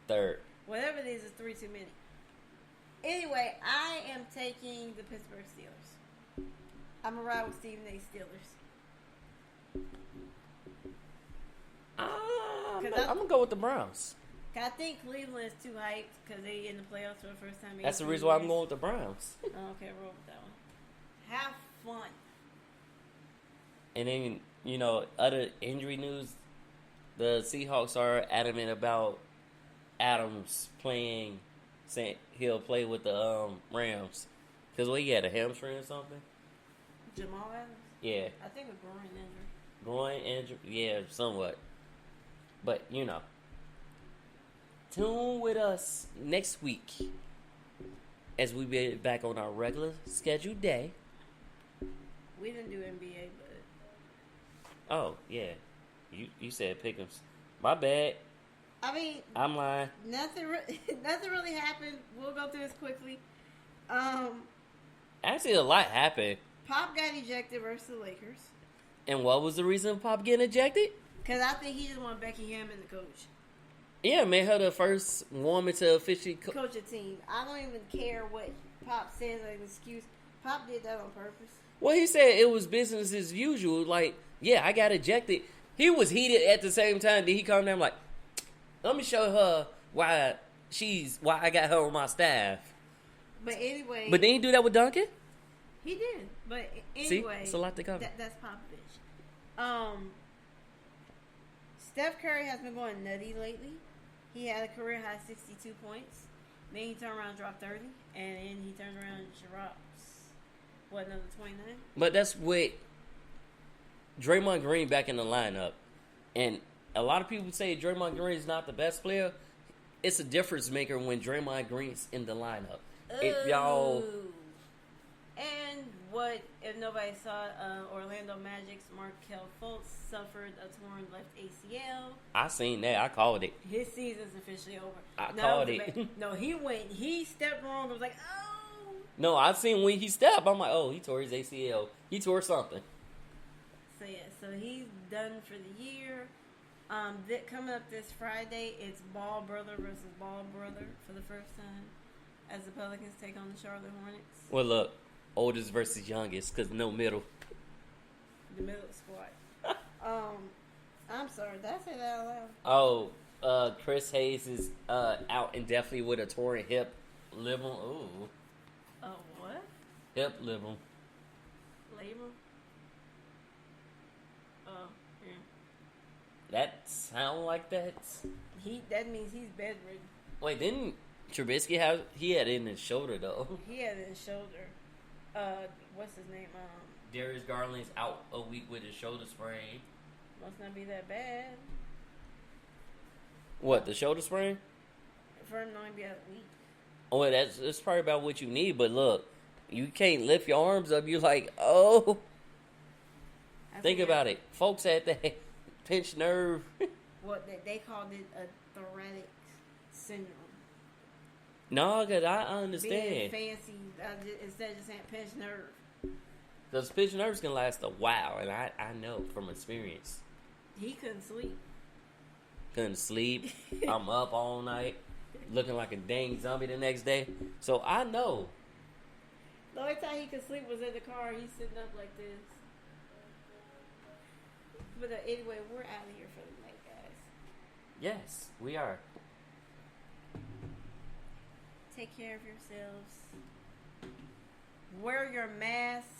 Third. Whatever it is 3 too many. Anyway, I am taking the Pittsburgh Steelers. I'm going to ride with Stephen A. Steelers. I'm going to go with the Browns. I think Cleveland is too hyped because they in the playoffs for the first time. That's the reason why I'm going with the Browns. Okay, roll with that one. Have fun. And then, other injury news, the Seahawks are adamant about Adams saying he'll play with the Rams. Because he had a hamstring or something? Jamal Adams? Yeah. I think a groin injury. Groin injury? Yeah, somewhat. But, tune with us next week as we be back on our regular scheduled day. We didn't do NBA, but... Oh, yeah. You said Pick'ems. My bad. I mean... I'm lying. Nothing really happened. We'll go through this quickly. Actually, a lot happened. Pop got ejected versus the Lakers. And what was the reason of Pop getting ejected? Because I think he just wanted Becky Hammond to coach. Yeah, made her the first woman to officially coach a team. I don't even care what Pop says as an excuse. Pop did that on purpose. Well, he said it was business as usual. Like, yeah, I got ejected. He was heated at the same time. Then he calmed down like, let me show her why I got her on my staff. But anyway. But didn't he do that with Duncan? He did. But anyway. See, it's a lot to cover. That's Popovich. Steph Curry has been going nutty lately. He had a career high 62 points. Then he turned around and dropped 30. And then he turns around and drops, another 29? But that's with Draymond Green back in the lineup. And a lot of people say Draymond Green is not the best player. It's a difference maker when Draymond Green's in the lineup. If y'all... And what, if nobody saw Orlando Magic's Markelle Fultz suffered a torn left ACL. I seen that. I called it. His season's officially over. I called it. No, he stepped wrong. I was like, oh. No, I seen when he stepped. I'm like, oh, he tore his ACL. He tore something. So, yeah. So, he's done for the year. Coming up this Friday, it's Ball Brother versus Ball Brother for the first time as the Pelicans take on the Charlotte Hornets. Well, look. Oldest versus youngest, because no middle. The middle squad. I'm sorry, did I say that out Oh, loud? Chris Hayes is out indefinitely with a torn hip labrum. Ooh. Oh, what? Hip labrum. Labrum? Oh, yeah. That sound like that? That means he's bedridden. Wait, didn't Trubisky have... He had it in his shoulder, though. He had it in his shoulder. What's his name? Darius Garland's out a week with his shoulder sprain. Must not be that bad. What, the shoulder sprain? For him not to be out a week. Oh, that's probably about what you need, but look, you can't lift your arms up. You're like, oh. Think forget. about it. Folks had that pinched nerve. What they called it a thoracic syndrome. No, cause I Being understand. fancy instead of just saying pinched nerve. Those pinched nerves can last a while, and I know from experience. He couldn't sleep. Couldn't sleep. I'm up all night, looking like a dang zombie the next day. So I know. The only time he could sleep was in the car. He's sitting up like this. But anyway, we're out of here for the night, guys. Yes, we are. Take care of yourselves. Wear your mask.